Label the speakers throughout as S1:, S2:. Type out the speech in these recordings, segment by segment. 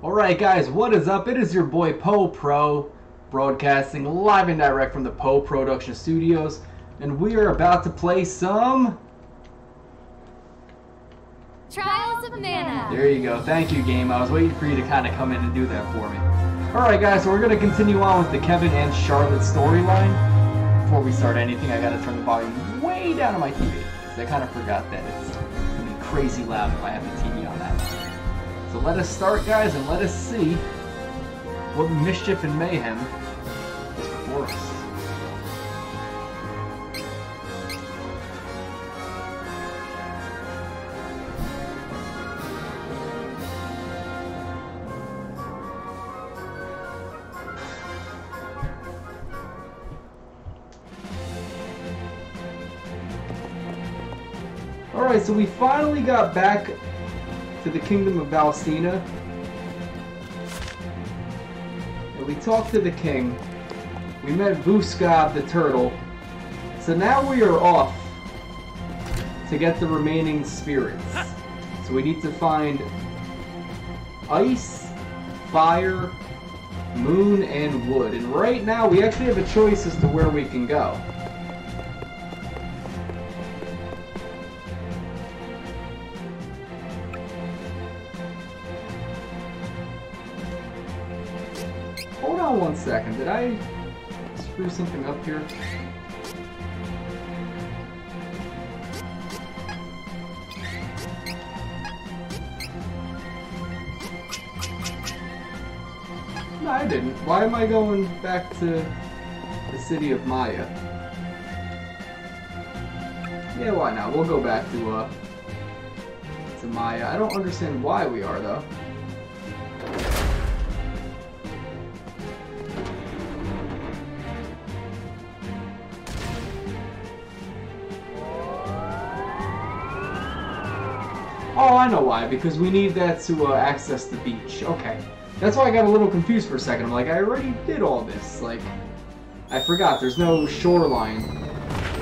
S1: Alright guys, what is up? It is your boy Poe Pro, broadcasting live and direct from the Poe Production Studios, and we are about to play some...
S2: Trials of Mana.
S1: There you go. Thank you, game. I was waiting for you to kind of come in and do that for me. Alright guys, so we're going to continue on with the Kevin and Charlotte storyline. Before we start anything, I got to turn the volume way down on my TV, because I kind of forgot that it's going to be crazy loud if I have the TV on that. So let us start, guys, and let us see what mischief and mayhem is before us. Alright, so we finally got back to the Kingdom of Valsena. And we talked to the king. We met Vuskov the turtle. So now we are off to get the remaining spirits. So we need to find ice, fire, moon, and wood. And right now we actually have a choice as to where we can go. Hold on one second, did I screw something up here? No, I didn't. Why am I going back to the city of Maya? Yeah, why not? We'll go back to Maya. I don't understand why we are, though. Oh, I know why. Because we need that to access the beach. Okay. That's why I got a little confused for a second. I'm like, I already did all this. Like, I forgot. There's no shoreline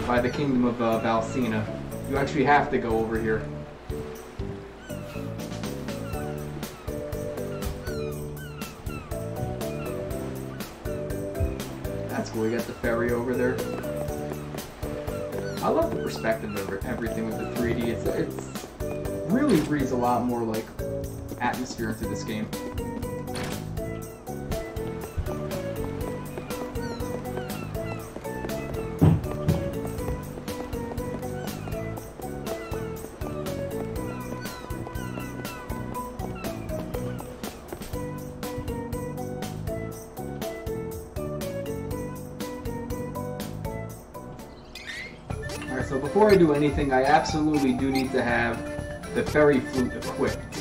S1: by the Kingdom of Valsena. You actually have to go over here. That's cool. We got the ferry over there. I love the perspective of everything with the 3D. It's really breathes a lot more like atmosphere into this game. Alright, so before I do anything, I absolutely do need to have the fairy flute equipped.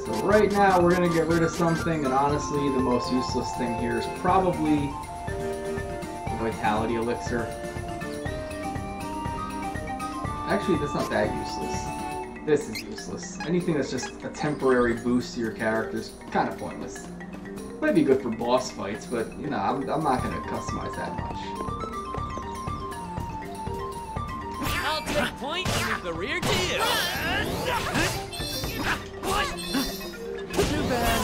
S1: So right now we're going to get rid of something, and honestly the most useless thing here is probably the vitality elixir. Actually, that's not that useless. This is useless. Anything that's just a temporary boost to your character is kind of pointless. Might be good for boss fights, but you know, I'm not going to customize that much.
S3: Point with the rear to you. Too bad.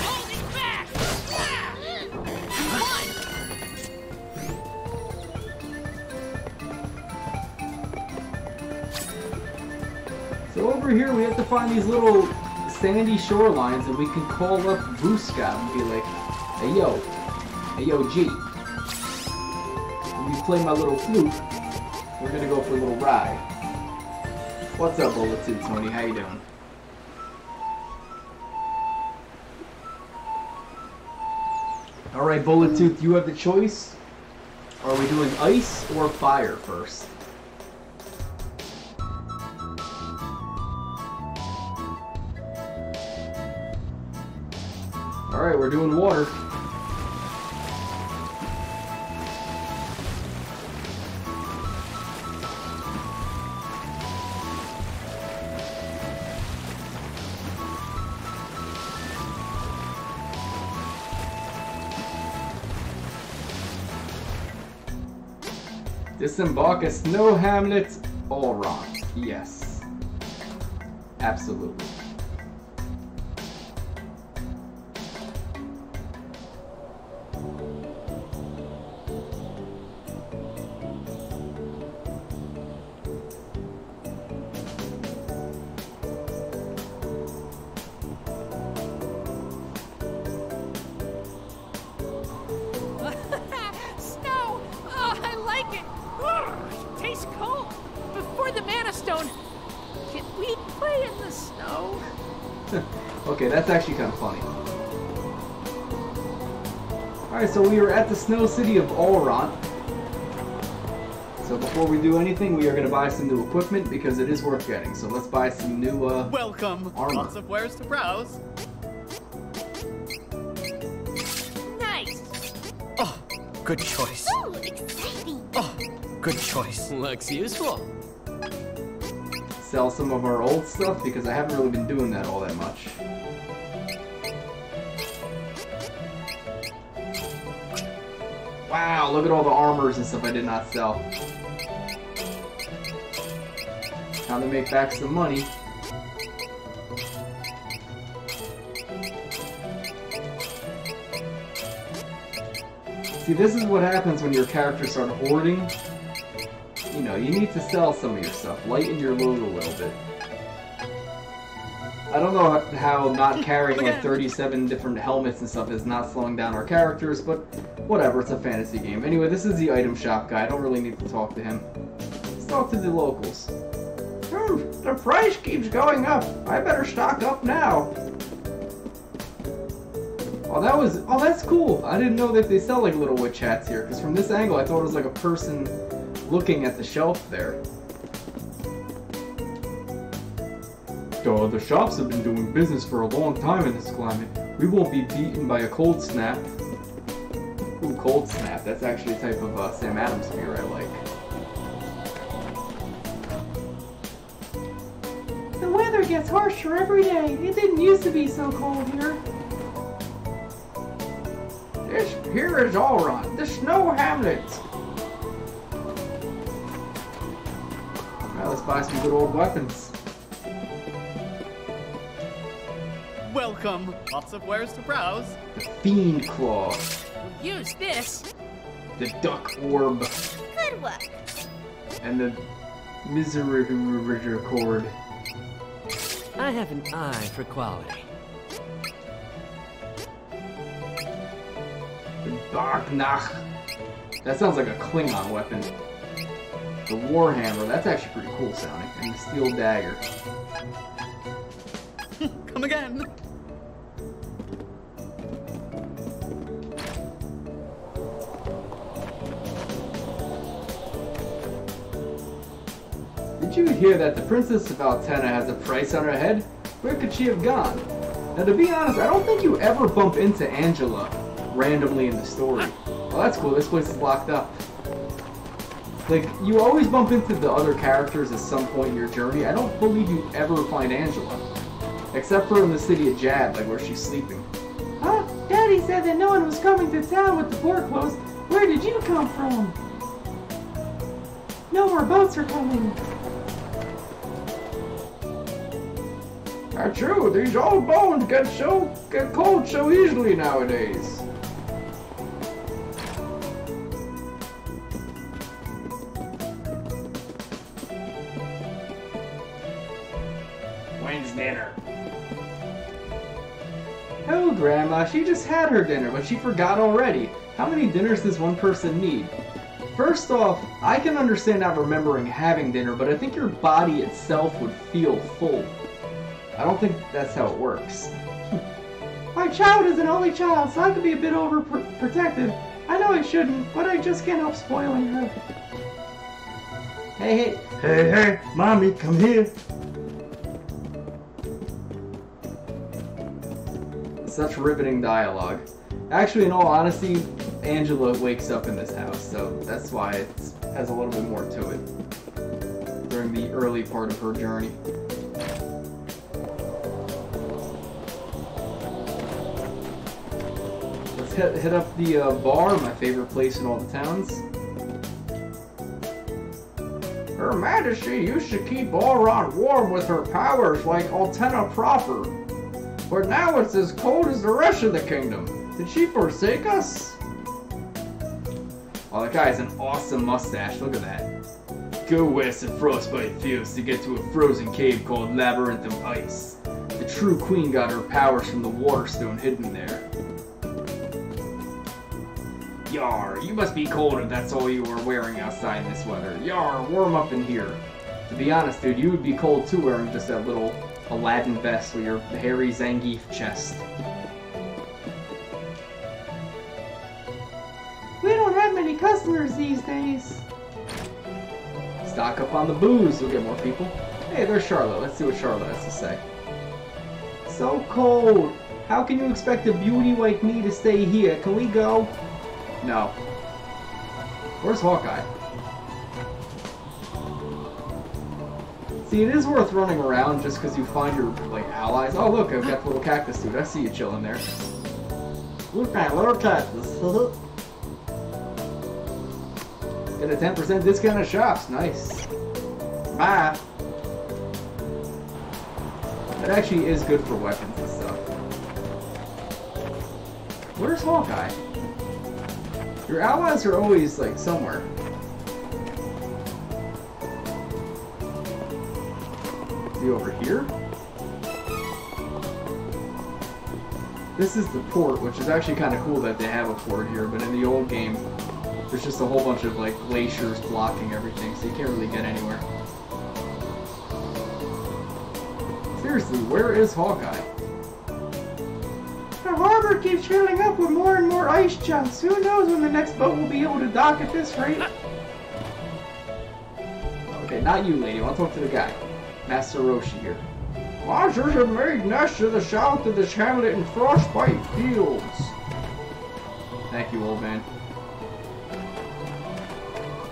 S1: So over here we have to find these little sandy shorelines, and we can call up Vuskov and be like, hey yo G. When you play my little flute, we're gonna go for a little ride. What's up, Bullet Tooth Tony? How you doing? Alright, Bullet Tooth, you have the choice. Are we doing ice or fire first? Alright, we're doing water. Disembark at Snow Hamlet, Allron. Yes. Absolutely.
S3: Snow! Oh, I like it! Oh, it tastes cold. Before the Mana Stone, can we play in the snow?
S1: Okay, that's actually kind of funny. Alright, so we are at the snow city of Allront. So before we do anything, we are going to buy some new equipment because it is worth getting. So let's buy some new
S4: Welcome.
S1: armor.
S4: Lots of wares to browse.
S2: Nice.
S4: Oh, good choice.
S2: Ooh, exciting.
S4: Oh, good choice.
S5: Looks useful.
S1: Sell some of our old stuff because I haven't really been doing that all that much. Wow, look at all the armors and stuff I did not sell. Time to make back some money. See, this is what happens when your characters start hoarding. You know, you need to sell some of your stuff. Lighten your load a little bit. I don't know how not carrying like 37 different helmets and stuff is not slowing down our characters, but whatever, it's a fantasy game. Anyway, this is the item shop guy. I don't really need to talk to him. Let's talk to the locals. The price keeps going up. I better stock up now. Oh, that's cool. I didn't know that they sell like little witch hats here, because from this angle I thought it was like a person looking at the shelf there. The shops have been doing business for a long time in this climate. We won't be beaten by a cold snap. Ooh, cold snap. That's actually a type of Sam Adams beer I like. The weather gets harsher every day. It didn't used to be so cold here. Here is Allront, the snow hamlet. Now let's buy some good old weapons.
S4: Welcome. Lots of wares to browse.
S1: The Fiend Claw.
S3: We'll use this.
S1: The Duck Orb.
S2: Good work.
S1: And the Misericord.
S5: I have an eye for quality.
S1: The Barknach. That sounds like a Klingon weapon. The Warhammer. That's actually pretty cool sounding. And the Steel Dagger.
S4: Come again.
S1: Did you hear that the Princess of Altena has a price on her head? Where could she have gone? Now, to be honest, I don't think you ever bump into Angela randomly in the story. Oh, that's cool. This place is locked up. Like, you always bump into the other characters at some point in your journey. I don't believe you ever find Angela. Except for in the city of Jad, like where she's sleeping. Huh? Daddy said that no one was coming to town with the port closed. Where did you come from? No more boats are coming. True, these old bones get cold so easily nowadays. When's dinner? Oh, Grandma, she just had her dinner, but she forgot already. How many dinners does one person need? First off, I can understand not remembering having dinner, but I think your body itself would feel full. I don't think that's how it works. My child is an only child, so I could be a bit overprotective. I know I shouldn't, but I just can't help spoiling her. Hey, Mommy, come here. Such riveting dialogue. Actually, in all honesty, Angela wakes up in this house, so that's why it has a little bit more to it during the early part of her journey. Let's hit up the bar, my favorite place in all the towns. Her Majesty used to keep Auron warm with her powers like Altena proper. But now it's as cold as the rest of the kingdom. Did she forsake us? Oh, that guy has an awesome mustache. Look at that. Go west of Frostbite Fields to get to a frozen cave called Labyrinth of Ice. The true queen got her powers from the Waterstone hidden there. Yar, you must be cold if that's all you were wearing outside in this weather. Yar, warm up in here. To be honest, dude, you would be cold too wearing just that little Aladdin vest with your hairy Zangief chest. We don't have many customers these days. Stock up on the booze, you'll get more people. Hey, there's Charlotte. Let's see what Charlotte has to say. So cold. How can you expect a beauty like me to stay here? Can we go? No. Where's Hawkeye? See, it is worth running around just because you find your, like, allies. Oh, look, I've got the little cactus dude. I see you chilling there. Look, that little cactus. Get a 10% discount at shops. Nice. Bye. That actually is good for weapons and stuff. Where's Hawkeye? Your allies are always, like, somewhere. Is he over here? This is the port, which is actually kind of cool that they have a port here, but in the old game, there's just a whole bunch of, like, glaciers blocking everything, so you can't really get anywhere. Seriously, where is Hawkeye? The harbor keeps filling up with more and more ice chunks. Who knows when the next boat will be able to dock at this rate? Okay, not you, lady. I want to talk to the guy. Master Roshi here. Monsters have made nests to the south of this hamlet in Frostbite Fields. Thank you, old man.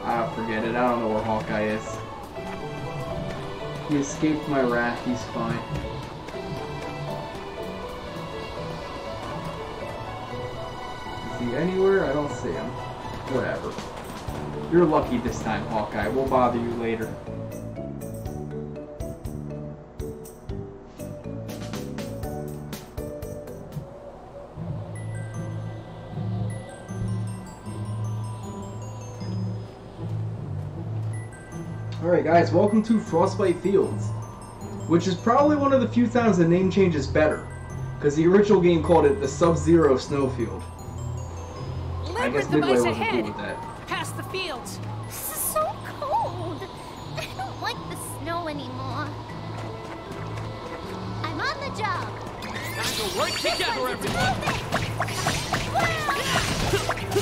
S1: Ah, forget it. I don't know where Hawkeye is. He escaped my wrath. He's fine. Is he anywhere? I don't see him. Whatever. You're lucky this time, Hawkeye. We'll bother you later. Alright guys, welcome to Frostbite Fields, which is probably one of the few times the name change is better, because the original game called it the Sub-Zero Snowfield. I guess Midway wasn't cool with that.
S3: Past the fields.
S2: This is so cold. I don't like the snow anymore. I'm on the job.
S5: Time to work together, everyone!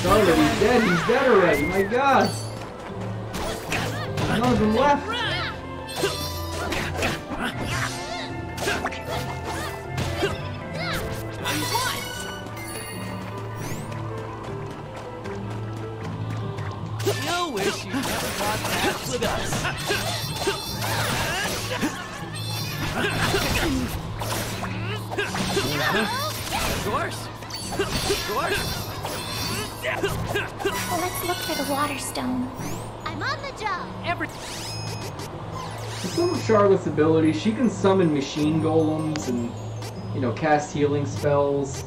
S1: Charlotte, he's dead. He's dead already. My God. None of them left.
S5: You wish you never got past with us. Doors?
S2: Let's look for the Waterstone. I'm on the job.
S1: Some of Charlotte's abilities, she can summon machine golems and, you know, cast healing spells.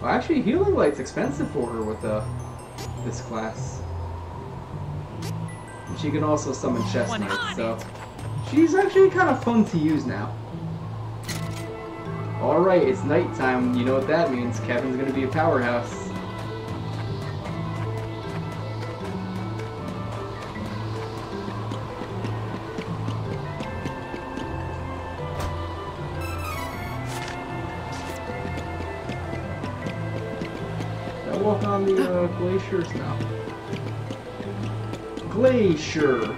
S1: Well, actually, healing light's expensive for her with this class. And she can also summon chest knights, so she's actually kind of fun to use now. Alright, it's nighttime. You know what that means. Kevin's gonna be a powerhouse. Walk on the glaciers now. Glacier.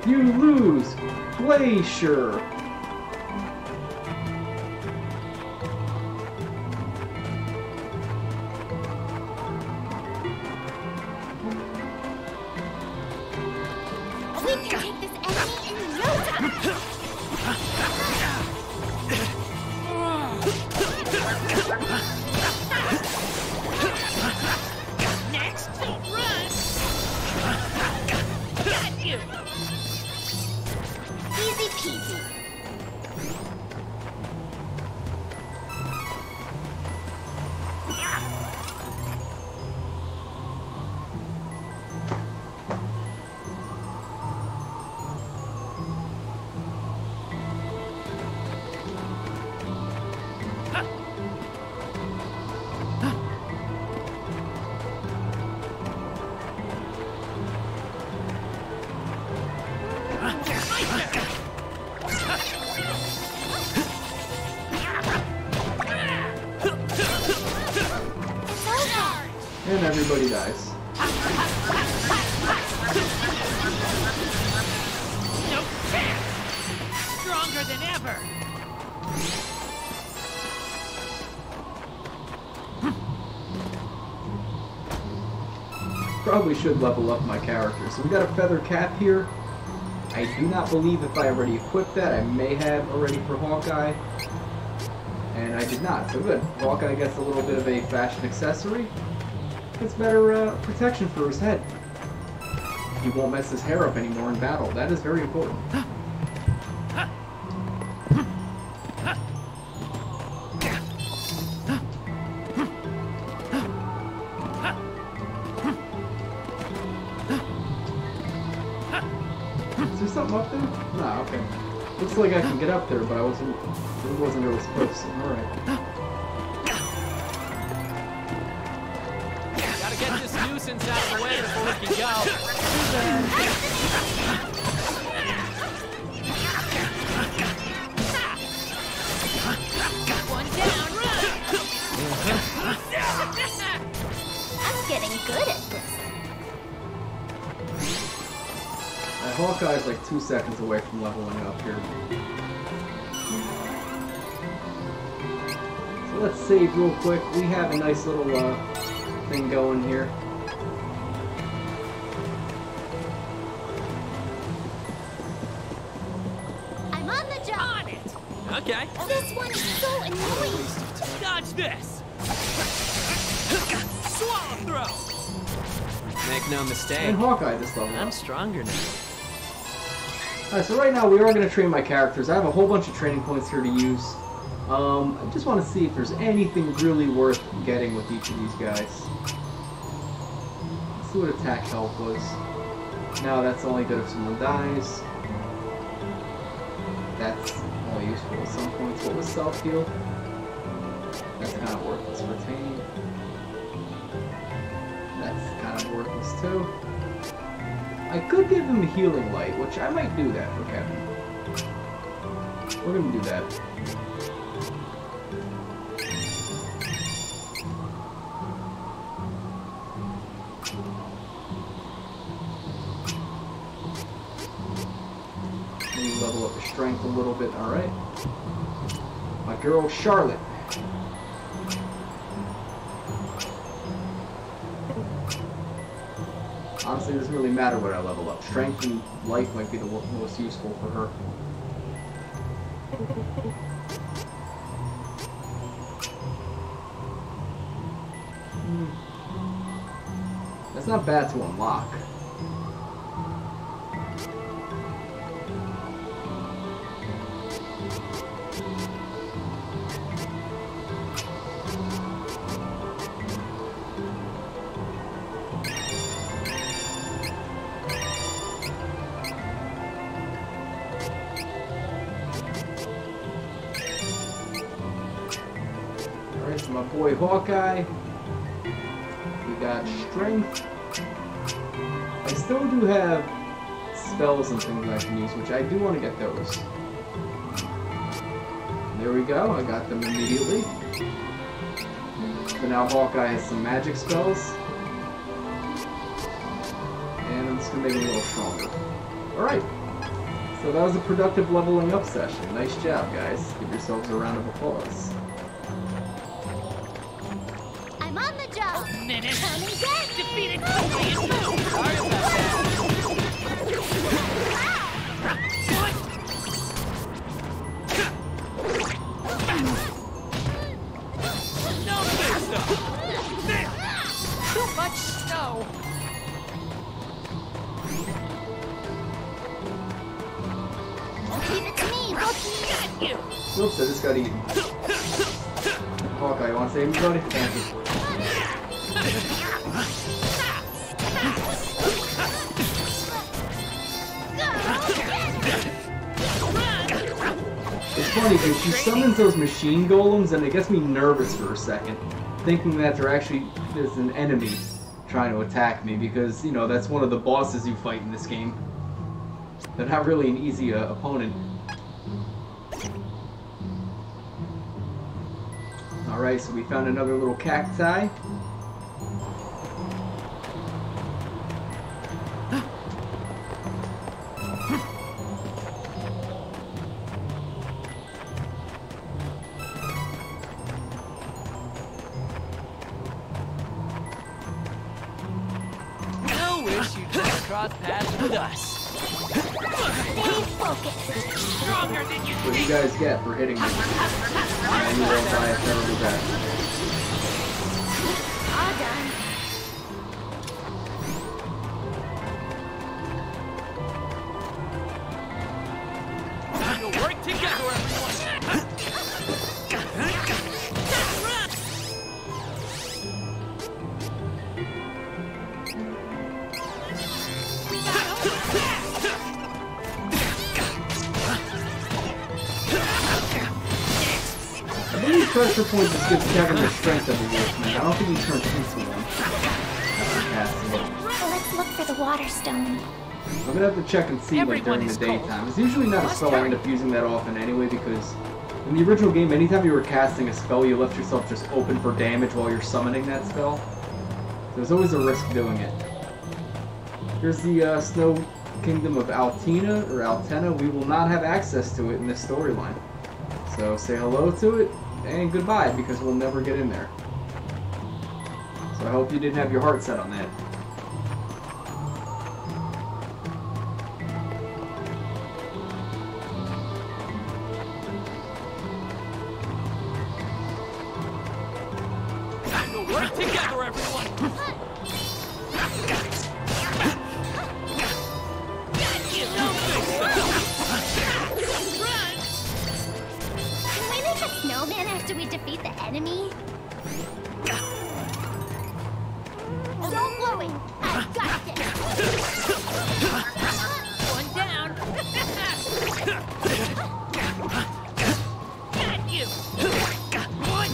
S1: You lose. Glacier.
S2: We can take this enemy in no time.
S3: Next, run! Got you!
S1: And everybody dies.
S3: No chance! Stronger than ever!
S1: Probably should level up my character. So we got a feather cap here. I do not believe if I already equipped that. I may have already for Hawkeye. And I did not, so good. Hawkeye gets a little bit of a fashion accessory. Gets better protection for his head. He won't mess his hair up anymore in battle. That is very important. Is there something up there? Nah, okay. Looks like I can get up there, but it wasn't really supposed to. Alright.
S5: Get this nuisance out of the way before we can go.
S3: One down, run!
S2: I'm getting good at this.
S1: Hawkeye's like 2 seconds away from leveling up here. So let's save real quick. We have a nice little thing going here.
S2: I'm on the job.
S3: On it!
S5: Okay.
S2: This one is so annoying.
S3: Dodge this! Swallow throw!
S5: Make no mistake.
S1: And Hawkeye this level.
S5: I'm stronger now.
S1: Alright, so right now we are going to train my characters. I have a whole bunch of training points here to use. I just want to see if there's anything really worth getting with each of these guys. Let's see what attack health was. No, that's only good if someone dies. That's only useful at some points. What was self-heal? That's kind of worthless. Retain. That's kind of worthless too. I could give him Healing Light, which I might do that for Kevin. We're gonna do that. Maybe level up the strength a little bit, alright. My girl Charlotte. Honestly, it doesn't really matter what I level up. Strength and life might be the most useful for her. That's not bad to unlock. My boy Hawkeye. We got strength. I still do have spells and things I can use, which I do want to get those. There we go, I got them immediately. So now Hawkeye has some magic spells. And I'm just going to make him a little stronger. Alright. So that was a productive leveling up session. Nice job, guys. Give yourselves a round of applause.
S2: I'm on the job.
S3: Minute.
S2: Come and get me.
S3: Defeated Kobe and move. Sorry about that. No good stuff. Too much snow.
S2: Leave it to me, Loki.
S3: Got you.
S1: Oops, I just got eaten. Hawkeye, you want to save me, buddy? Thank you. It's funny because she summons those machine golems and it gets me nervous for a second, thinking that there's an enemy trying to attack me because, you know, that's one of the bosses you fight in this game. They're not really an easy opponent. Alright, so we found another little cacti.
S5: Cross paths with us.
S2: Stay focused.
S3: Stronger than you
S1: What do you guys get for hitting me? And you won't die a terrible death.
S2: All done.
S3: You'll work together, everyone.
S1: Pressure point just gives Kevin the strength of a wolfman. I don't think he turns into one.
S2: Let's look for the water stone.
S1: I'm gonna have to check and see like during the daytime. It's usually not a spell I end up using that often anyway, because in the original game, anytime you were casting a spell, you left yourself just open for damage while you're summoning that spell. So there's always a risk doing it. Here's the Snow Kingdom of Altina, or Altena. We will not have access to it in this storyline. So say hello to it. And goodbye, because we'll never get in there. So I hope you didn't have your heart set on that.
S3: Time to work together, everyone.
S2: Snowman after we defeat the enemy? Don't worry, I got this.
S3: One down. Got you. One.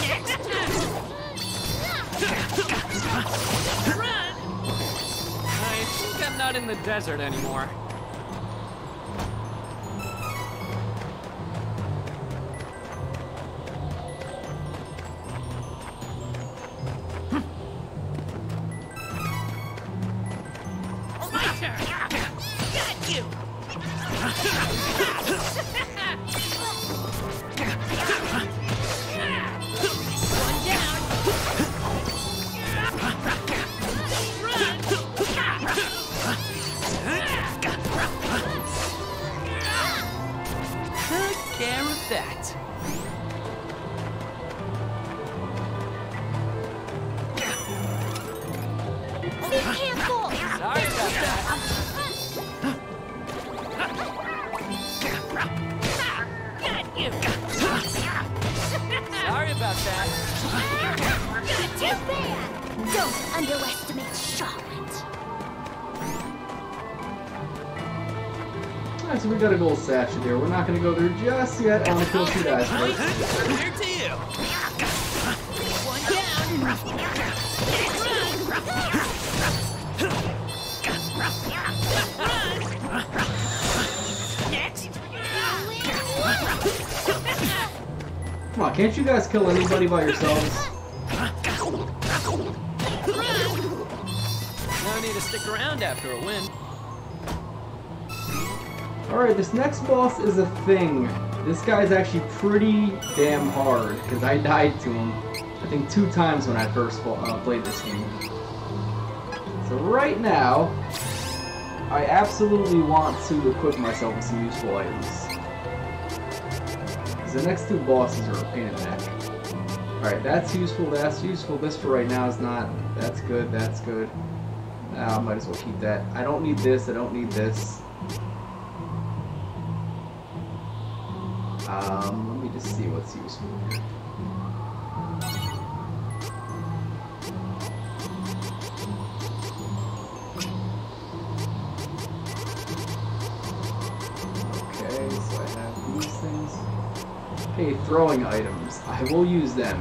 S3: Next. Run. I think I'm not in the desert anymore.
S2: Don't underestimate Charlotte.
S1: Alright, so we got a gold statue there. We're not going to go there just yet. I want to kill two guys first.
S3: Here to you. One down. Next.
S1: Come on, can't you guys kill anybody by yourselves?
S5: No need to stick around after a win.
S1: Alright, this next boss is a thing. This guy's actually pretty damn hard, because I died to him, I think 2 times when I first played this game. So right now, I absolutely want to equip myself with some useful items. Because the next 2 bosses are a pain in the neck. Alright, that's useful, that's useful. This for right now is not. That's good, that's good. I might as well keep that. I don't need this, I don't need this. Let me just see what's useful here. Okay, so I have these things. Okay, throwing items. I will use them.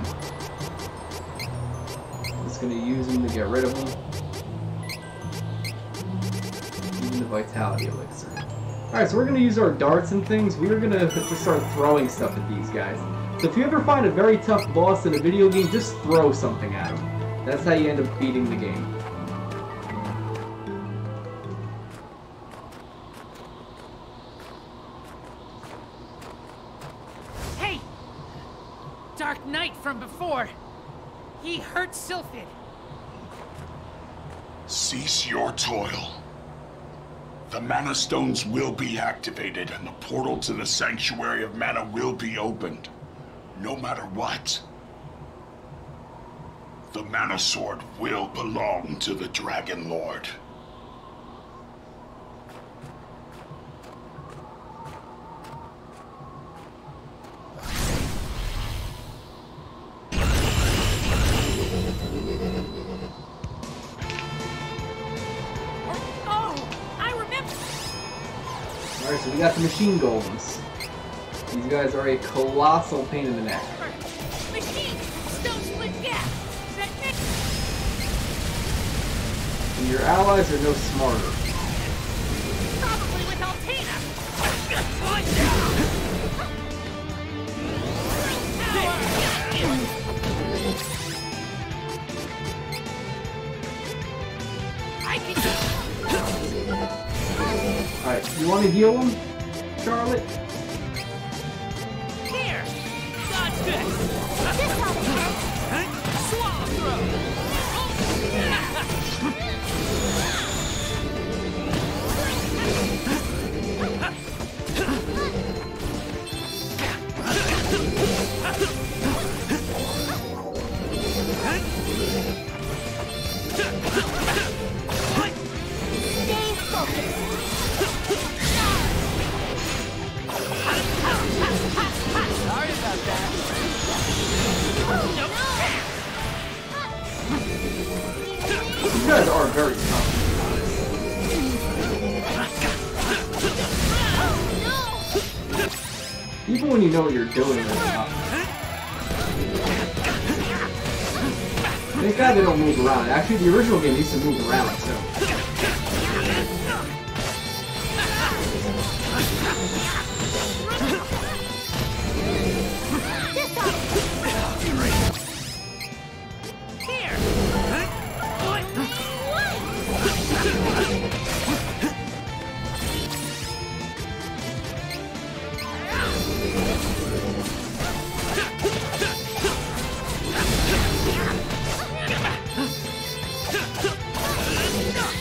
S1: I'm just going to use them to get rid of them. Even the vitality elixir. Alright, so we're gonna use our darts and things. We're gonna just start throwing stuff at these guys. So if you ever find a very tough boss in a video game, just throw something at him. That's how you end up beating the game.
S3: Hey! Dark Knight from before. He hurt Sylphid.
S6: Cease your toil. The Mana Stones will be activated, and the portal to the Sanctuary of Mana will be opened. No matter what. The Mana Sword will belong to the Dragon Lord.
S1: Alright, so we got the machine golems. These guys are a colossal pain in the neck.
S3: Machine! Stone split gap! That next...
S1: And your allies are no smarter.
S3: Probably with Altina! I can...
S1: Alright, you want to heal him, Charlotte?
S3: Here! Dodge this! Swallow
S2: Stay focused.
S3: Sorry about that.
S1: These guys are very tough. Even when you know what you're doing, they're tough. Thank God they don't move around. Actually, the original game used to move around, so...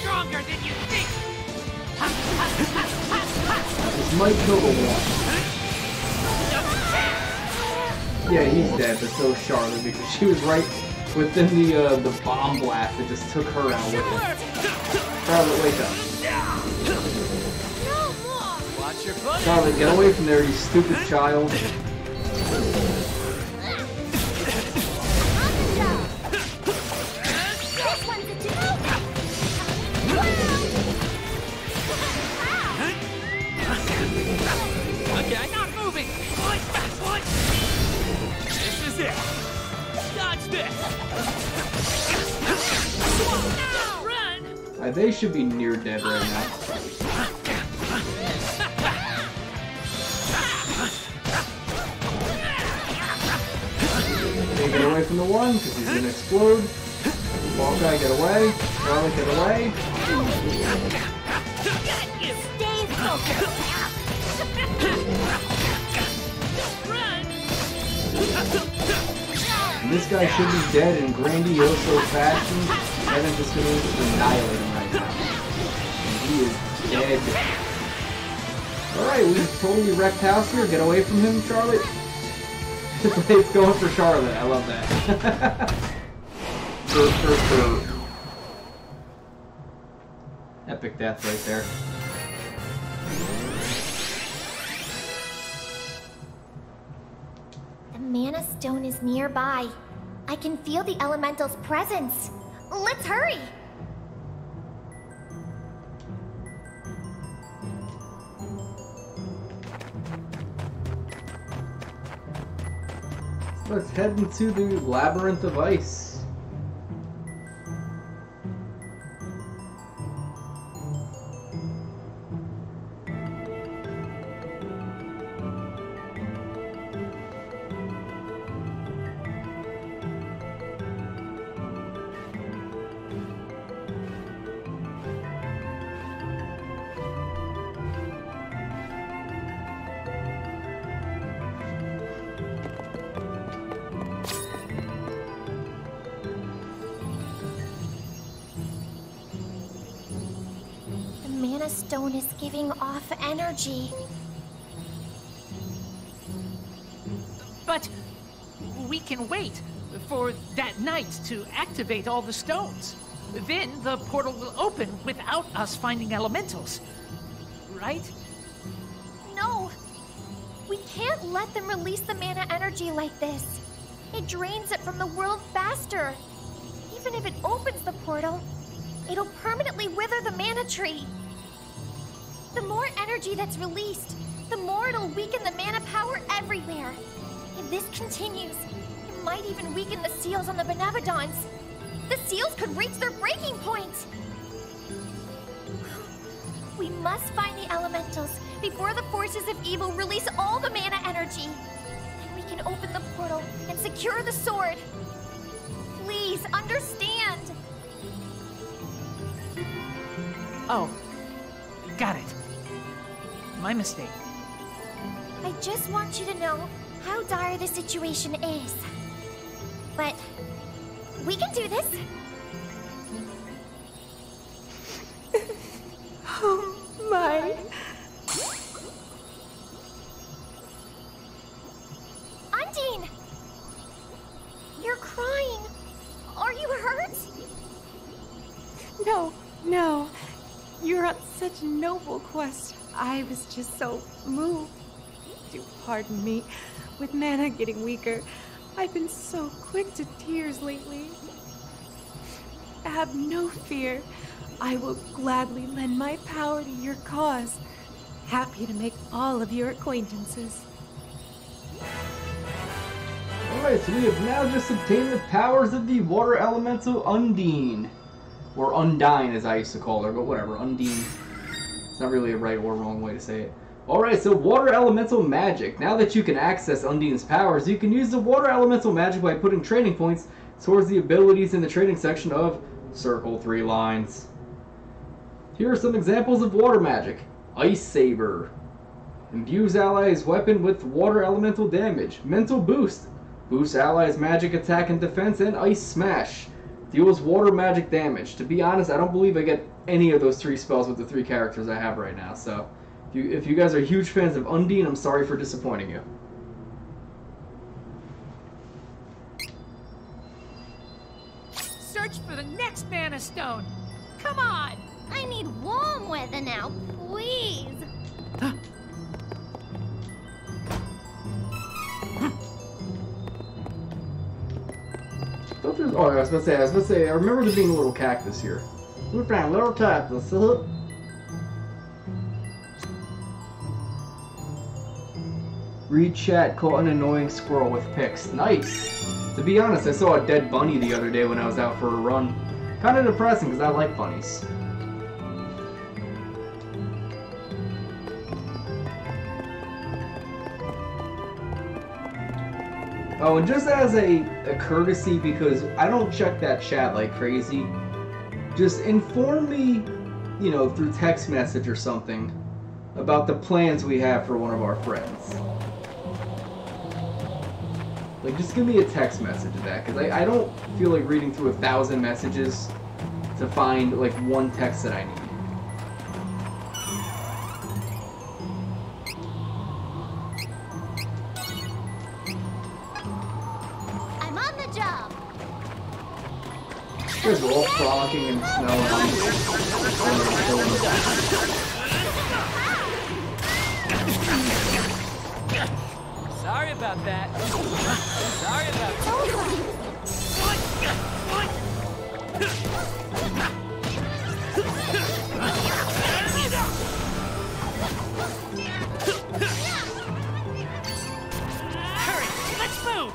S3: Stronger than you think.
S1: This might kill the one. Yeah, he's dead, but so is Charlotte, because she was right within the bomb blast that just took her out with it. Charlotte, wake up.
S3: Watch your foot.
S1: Charlotte, get away from there, you stupid child.
S3: Okay, not moving. This is it. Dodge this. Run.
S1: They should be near dead right now. Okay, get away from the one, because he's gonna explode. Ball guy, get away. Charlotte, get away.
S2: Stay focused.
S1: And this guy should be dead in grandioso fashion. Kevin's just gonna annihilate him right now. And he is dead. Alright, we've totally wrecked house here. Get away from him, Charlotte. It's going for Charlotte. I love that. Epic death right there.
S2: The Mana Stone is nearby. I can feel the elemental's presence. Let's hurry!
S1: Let's head into the labyrinth of ice.
S2: stone is giving off energy.
S3: But we can wait for that night to activate all the stones. Then the portal will open without us finding elementals. Right?
S2: No! We can't let them release the mana energy like this. It drains it from the world faster. Even if it opens the portal, it'll permanently wither the mana tree. The more energy that's released, the more it'll weaken the mana power everywhere. If this continues, it might even weaken the seals on the Benevodons. The seals could reach their breaking point. We must find the elementals before the forces of evil release all the mana energy. Then we can open the portal and secure the sword. Please, understand.
S3: Oh, got it. My mistake.
S2: I just want you to know how dire the situation is. But we can do this.
S7: Oh my.
S2: Undine! You're crying. Are you hurt?
S7: No. You're on such a noble quest. I was just so moved. Do pardon me. With mana getting weaker, I've been so quick to tears lately. Have no fear. I will gladly lend my power to your cause. Happy to make all of your acquaintances.
S1: Alright, so we have now just obtained the powers of the water elemental Undine. Or Undine, as I used to call her, but whatever, Undine. It's not really a right or wrong way to say it. Alright, so water elemental magic. Now that you can access Undine's powers, you can use the water elemental magic by putting training points towards the abilities in the training section of Circle 3 lines. Here are some examples of water magic. Ice Saber. Imbues allies' weapon with water elemental damage. Mental Boost. Boosts allies' magic attack and defense. And Ice Smash. Deals water magic damage. To be honest, I don't believe I get any of those 3 spells with the 3 characters I have right now. So, if you guys are huge fans of Undine, I'm sorry for disappointing you.
S3: Search for the next mana stone. Come on.
S2: I need warm weather now, please.
S1: Oh, I was about to say, I remember there being a little cactus here. We found a little cactus. Read chat, caught an annoying squirrel with picks. Nice! To be honest, I saw a dead bunny the other day when I was out for a run. Kinda depressing, because I like bunnies. Oh, and just as a courtesy, because I don't check that chat like crazy, just inform me, you know, through text message or something, about the plans we have for one of our friends. Like, just give me a text message of that, because I don't feel like reading through 1,000 messages to find, like, one text that I need. You guys are all frolicking in the snow.
S5: Sorry about that. Sorry about that.
S3: Hurry, let's move.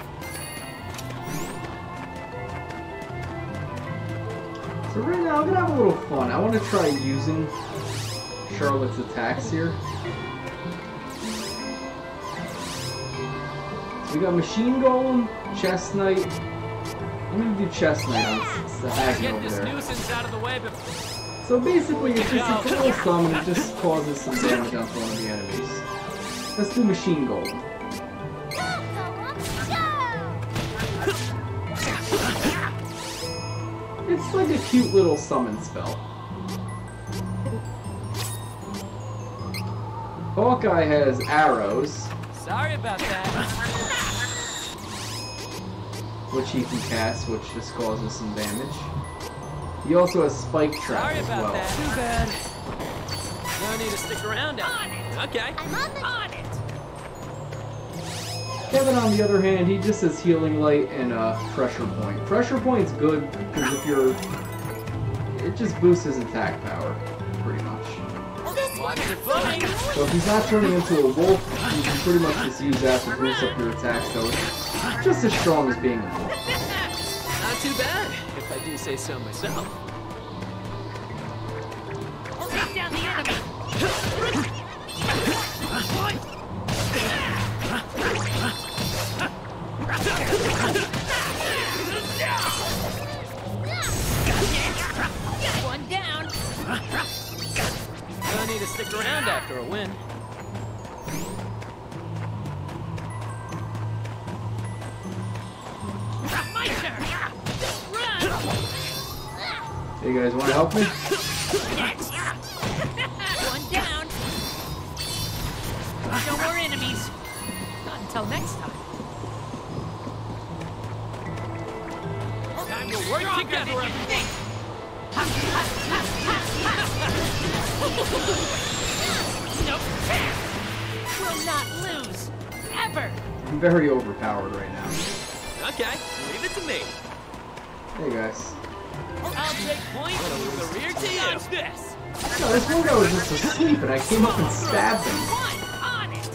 S1: So right now, I'm gonna have a little fun. I want to try using Charlotte's attacks here. So we got Machine Golem, Chest Knight. I'm gonna do Chest Knight on the Hagen over
S5: Get this
S1: there.
S5: nuisance out of the way before.
S1: So basically, it's just a little summon. It just causes some damage onto one of the enemies. Let's do Machine Golem. It's like a cute little summon spell. Hawkeye has arrows,
S5: Sorry about that.
S1: which he can cast, which just causes some damage. He also has spike trap
S5: Sorry
S1: as
S5: about
S1: well.
S5: that. Too bad. No need to stick around.
S3: On it!
S5: Okay.
S2: I'm on it.
S1: Kevin, on the other hand, he just has healing light and pressure point. Pressure point's good because if you're, it just boosts his attack power, pretty much.
S5: Watch it flying.
S1: So if he's not turning into a wolf, you can pretty much just use that to boost up your attack. So it's just as strong as being a wolf.
S5: Not too bad, if I do say so myself.
S3: Take down the enemy! One down!
S5: No need to stick around after a win.
S3: My turn! Run!
S1: Hey guys, want to help me?
S3: One down! No more enemies. Not until next time.
S5: Time to work together.
S3: Nope. Will not lose. Ever.
S1: I'm very overpowered right now.
S5: Okay, leave it to me.
S1: Hey guys.
S5: I'll take point and leave the rear to you. Watch this.
S1: No, this one guy was just asleep and I came up and stabbed him.
S3: One on it.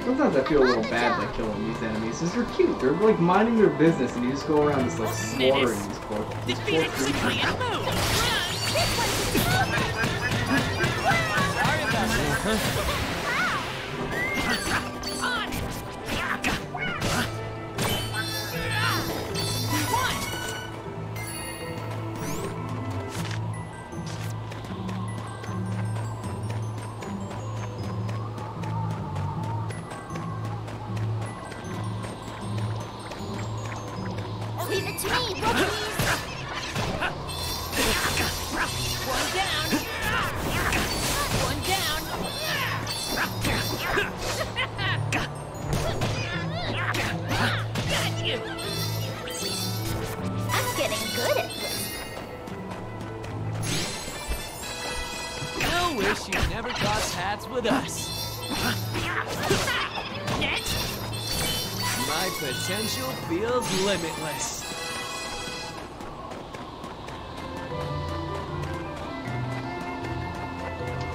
S1: Sometimes I feel a little bad like killing these enemies because they're cute. They're like minding their business and you just go around just like slaughtering these poor
S3: Defeat it quickly
S1: creatures.
S3: and move. Run.
S5: Sorry about that.
S3: On it. One.
S2: Leave it to me, rookies.
S3: One down. One down. Got you.
S2: I'm getting good at this.
S5: No wish you never crossed hats with us.
S3: Next.
S5: My potential feels limitless.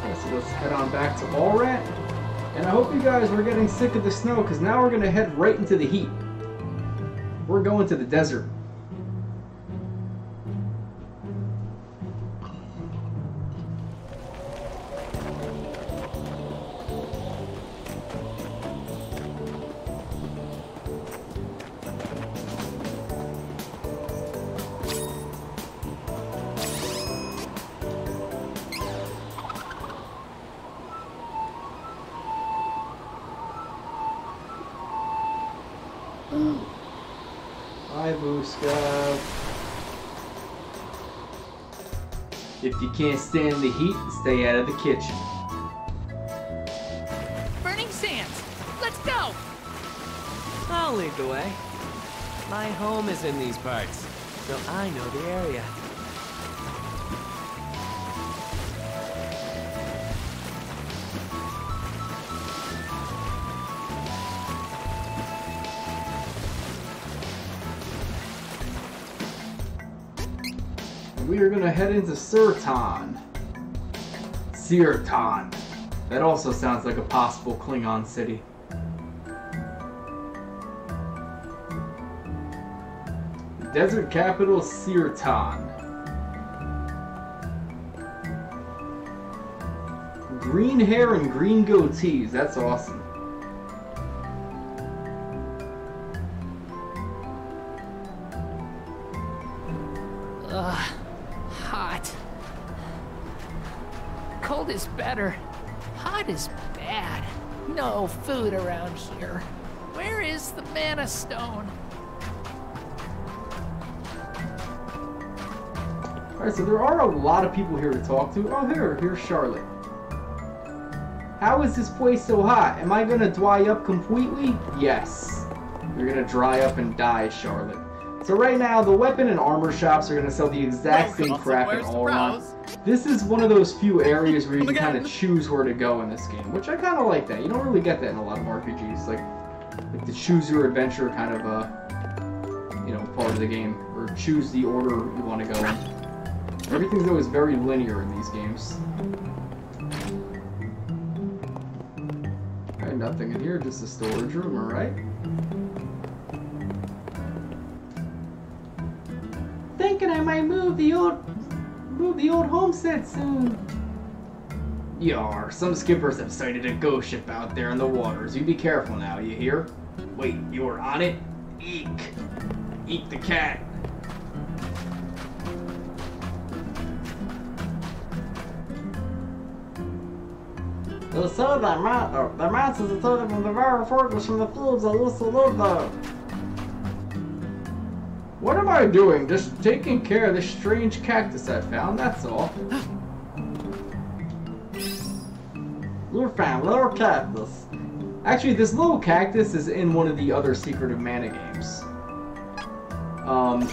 S1: Yeah, so let's head on back to Allrat. And I hope you guys were getting sick of the snow because now we're going to head right into the heat. We're going to the desert. Hi, Booska. If you can't stand the heat, stay out of the kitchen.
S3: Burning sands. Let's go.
S5: I'll lead the way. My home is in these parts, so I know the area.
S1: We are gonna head into Sirtan. Sirtan. That also sounds like a possible Klingon city. The desert capital, Sirtan. Green hair and green goatees. That's awesome.
S3: Ugh. Hot. Cold is better. Hot is bad. No food around here. Where is the mana stone?
S1: Alright, Alright, so there are a lot of people here to talk to. Oh, here's Charlotte. How is this place so hot? Am I gonna dry up completely? Yes. You're gonna dry up and die, Charlotte. So right now, the weapon and armor shops are gonna sell the exact same crap in all around. This is one of those few areas where you can kind of choose where to go in this game, which I kind of like that. You don't really get that in a lot of RPGs, like the choose your adventure kind of, you know, part of the game, or choose the order you want to go in. Everything's always very linear in these games. Alright, nothing in here, just a storage room, alright? Thinking I might move the old homestead soon. Yar, some skippers have sighted a ghost ship out there in the waters. You be careful now, you hear? Wait, you're on it? Eek! Eek the cat! They say that the mountains are taken from the very fortress from the fields I used to live there. What am I doing? Just taking care of this strange cactus I found, that's all. You found a little cactus. Actually, this little cactus is in one of the other Secret of Mana games.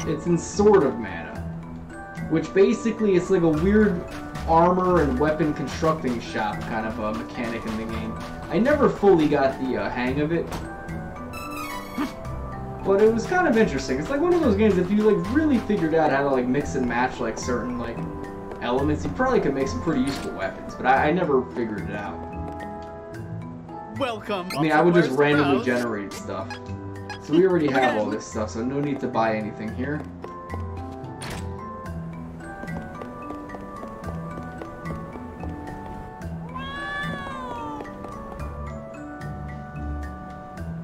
S1: It's in Sword of Mana, which basically is like a weird armor and weapon constructing shop kind of a mechanic in the game. I never fully got the hang of it, but it was kind of interesting. It's like one of those games, if you like really figured out how to like mix and match like certain like elements, you probably could make some pretty useful weapons, but I never figured it out.
S4: Welcome.
S1: I mean, I would just randomly generate stuff. So we already have all this stuff, so no need to buy anything here.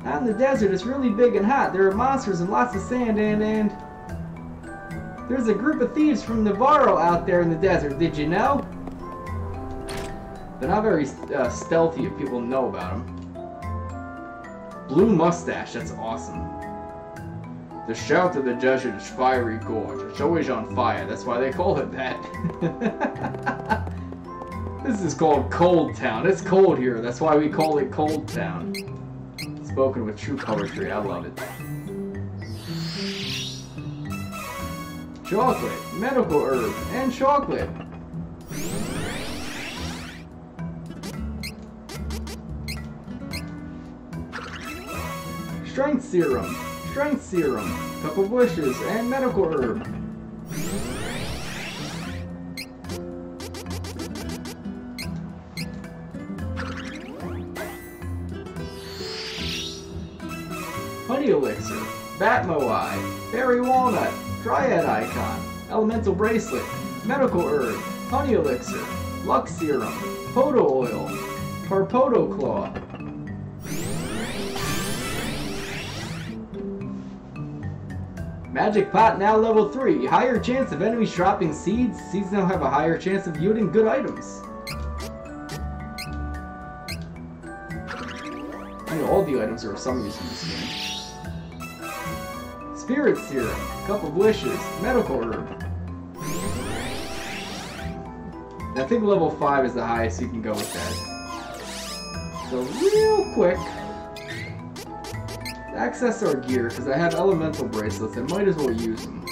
S1: Out in the desert, it's really big and hot. There are monsters and lots of sand, and there's a group of thieves from Navarro out there in the desert. Did you know? They're not very stealthy if people know about them. Blue mustache, that's awesome. The shout of the desert is fiery gorge. It's always on fire. That's why they call it that. This is called Cold Town. It's cold here. That's why we call it Cold Town. Spoken with true poetry. I love it. Chocolate, medical herb, and chocolate. Strength serum, cup of wishes, and medical herb. Honey elixir, Batmoai, berry walnut, dryad icon, elemental bracelet, medical herb, honey elixir, lux serum, poto oil, parpoto claw. Magic pot now level 3. Higher chance of enemies dropping seeds. Seeds now have a higher chance of yielding good items. I mean, all the items are of some use in this game. Spirit serum, cup of wishes, medical herb. I think level 5 is the highest you can go with that. So real quick, access our gear, because I have elemental bracelets, I might as well use them.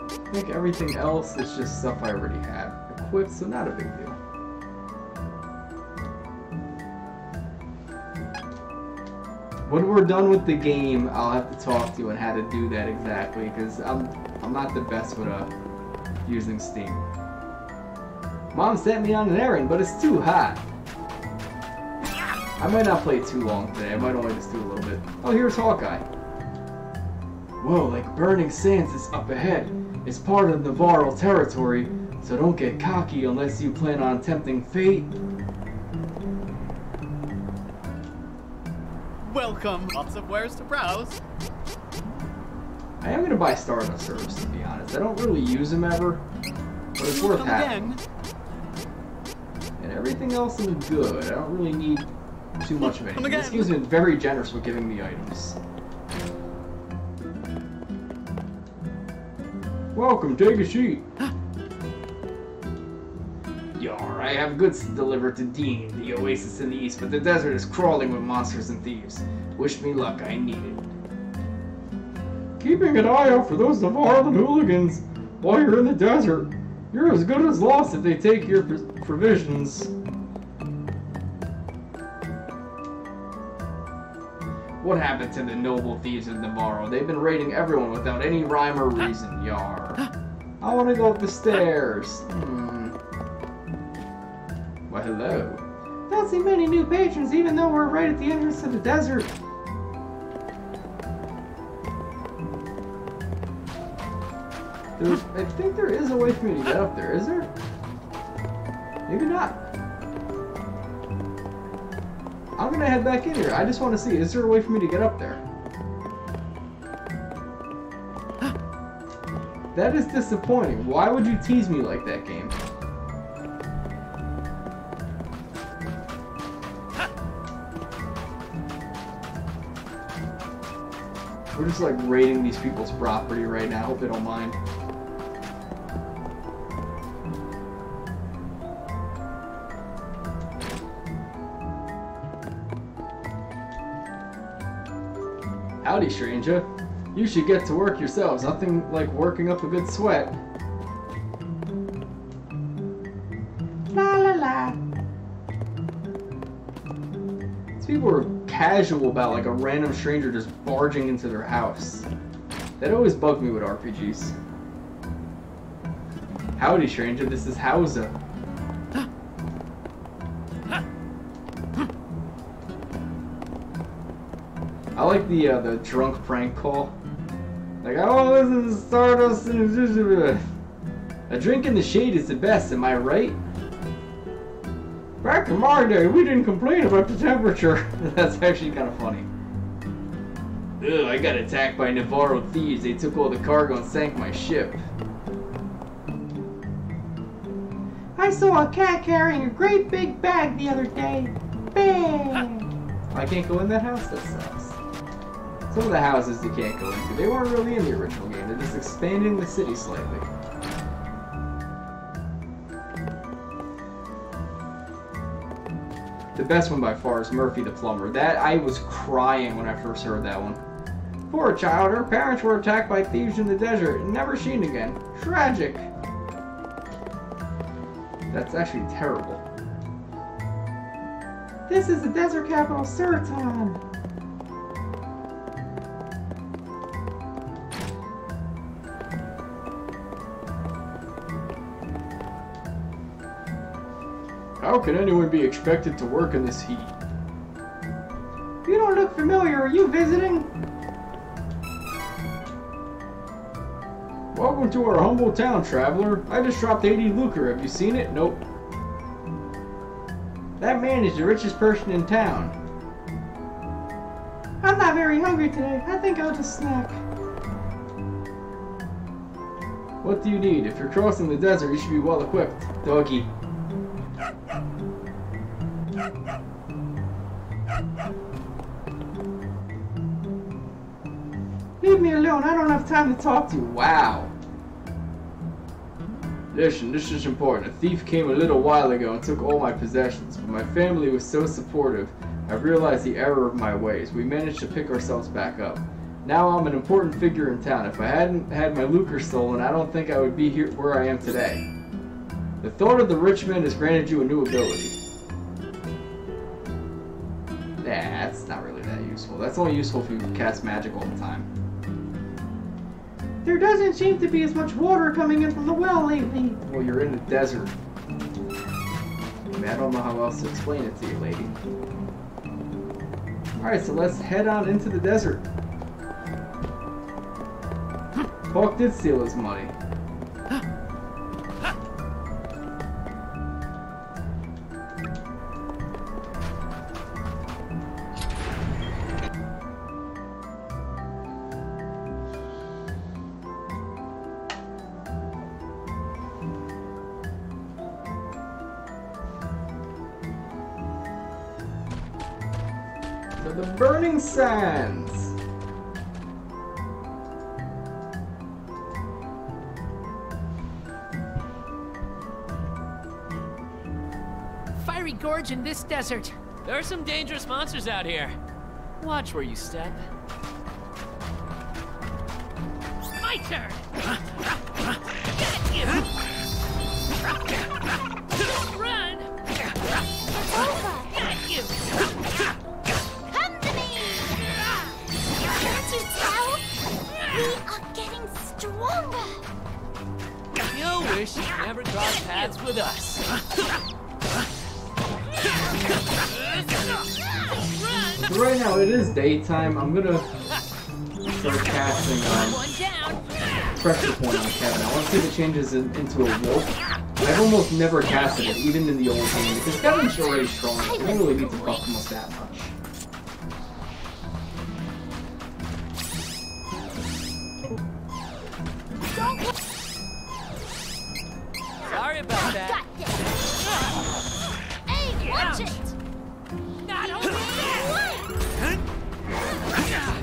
S1: I think everything else is just stuff I already have equipped, so not a big deal. When we're done with the game, I'll have to talk to you on how to do that exactly, because I'm not the best with using Steam. Mom sent me on an errand, but it's too hot. I might not play too long today. I might only just do a little bit. Oh, here's Hawkeye. Whoa, like burning sands is up ahead. It's part of Navarro territory, so don't get cocky unless you plan on tempting fate.
S4: Welcome. Lots of wares to browse.
S1: I am going to buy Stardust Herbs, to be honest. I don't really use them ever, but it's worth having. And everything else is good. I don't really need too much of anything.
S4: again.
S1: This game's been very generous with giving me items. Welcome, take a seat. Yar, I have goods to deliver to Dean, the oasis in the east, but the desert is crawling with monsters and thieves. Wish me luck, I need it. Keeping an eye out for those Navarran hooligans while you're in the desert. You're as good as lost if they take your provisions. What happened to the noble thieves of Navarro? They've been raiding everyone without any rhyme or reason, Yar. I want to go up the stairs. Why, hello. Don't see many new patrons, even though we're right at the entrance to the desert. I think there is a way for me to get up there, is there? Maybe not. I'm gonna head back in here. I just want to see, is there a way for me to get up there? That is disappointing. Why would you tease me like that, game? We're just like raiding these people's property right now. Hope they don't mind. Howdy, stranger. You should get to work yourselves. Nothing like working up a good sweat. La la la. These people are casual about like a random stranger just barging into their house. That always bugged me with RPGs. Howdy, stranger. This is Hausa. I like the drunk prank call. Like, I want to listen to Stardust and a drink in the shade is the best, am I right? Back in my day, we didn't complain about the temperature. That's actually kind of funny. Ugh, I got attacked by Navarro thieves. They took all the cargo and sank my ship. I saw a cat carrying a great big bag the other day. Bang! I can't go in that house? That sucks. Some of the houses you can't go into. They weren't really in the original game. They're just expanding the city slightly. The best one by far is Murphy the Plumber. That, I was crying when I first heard that one. Poor child, her parents were attacked by thieves in the desert and never seen again. Tragic. That's actually terrible. This is the desert capital, Surtan. How can anyone be expected to work in this heat? You don't look familiar. Are you visiting? Welcome to our humble town, traveler. I just dropped 80 lucre. Have you seen it? Nope. That man is the richest person in town. I'm not very hungry today. I think I'll just snack. What do you need? If you're crossing the desert, you should be well equipped. Doggy. Leave me alone, I don't have time to talk to you. Wow. Listen, this is important. A thief came a little while ago and took all my possessions, but my family was so supportive, I realized the error of my ways. We managed to pick ourselves back up. Now I'm an important figure in town. If I hadn't had my lucre stolen, I don't think I would be here where I am today. The thought of the rich man has granted you a new ability. Nah, that's not really that useful. That's only useful if you cast magic all the time. There doesn't seem to be as much water coming in from the well lately. Well, you're in the desert. I mean, I don't know how else to explain it to you, lady. Alright, so let's head on into the desert. Hawk did steal his money. for the burning sands.
S3: Fiery gorge in this desert.
S5: There are some dangerous monsters out here. Watch where you step.
S3: My turn. Got you. Run.
S2: It's over.
S3: Got you.
S2: Come to me. Can't you tell? We are getting stronger.
S5: You'll wish you never crossed paths with us.
S1: So right now it is daytime. I'm gonna start casting
S3: One down.
S1: pressure point on Kevin. I want to see if it changes into a wolf. I've almost never casted it, even in the old game, because Kevin's already strong. I don't really need to buff him up that much.
S5: Sorry about that.
S2: Got this. Hey, watch it.
S3: Not only that.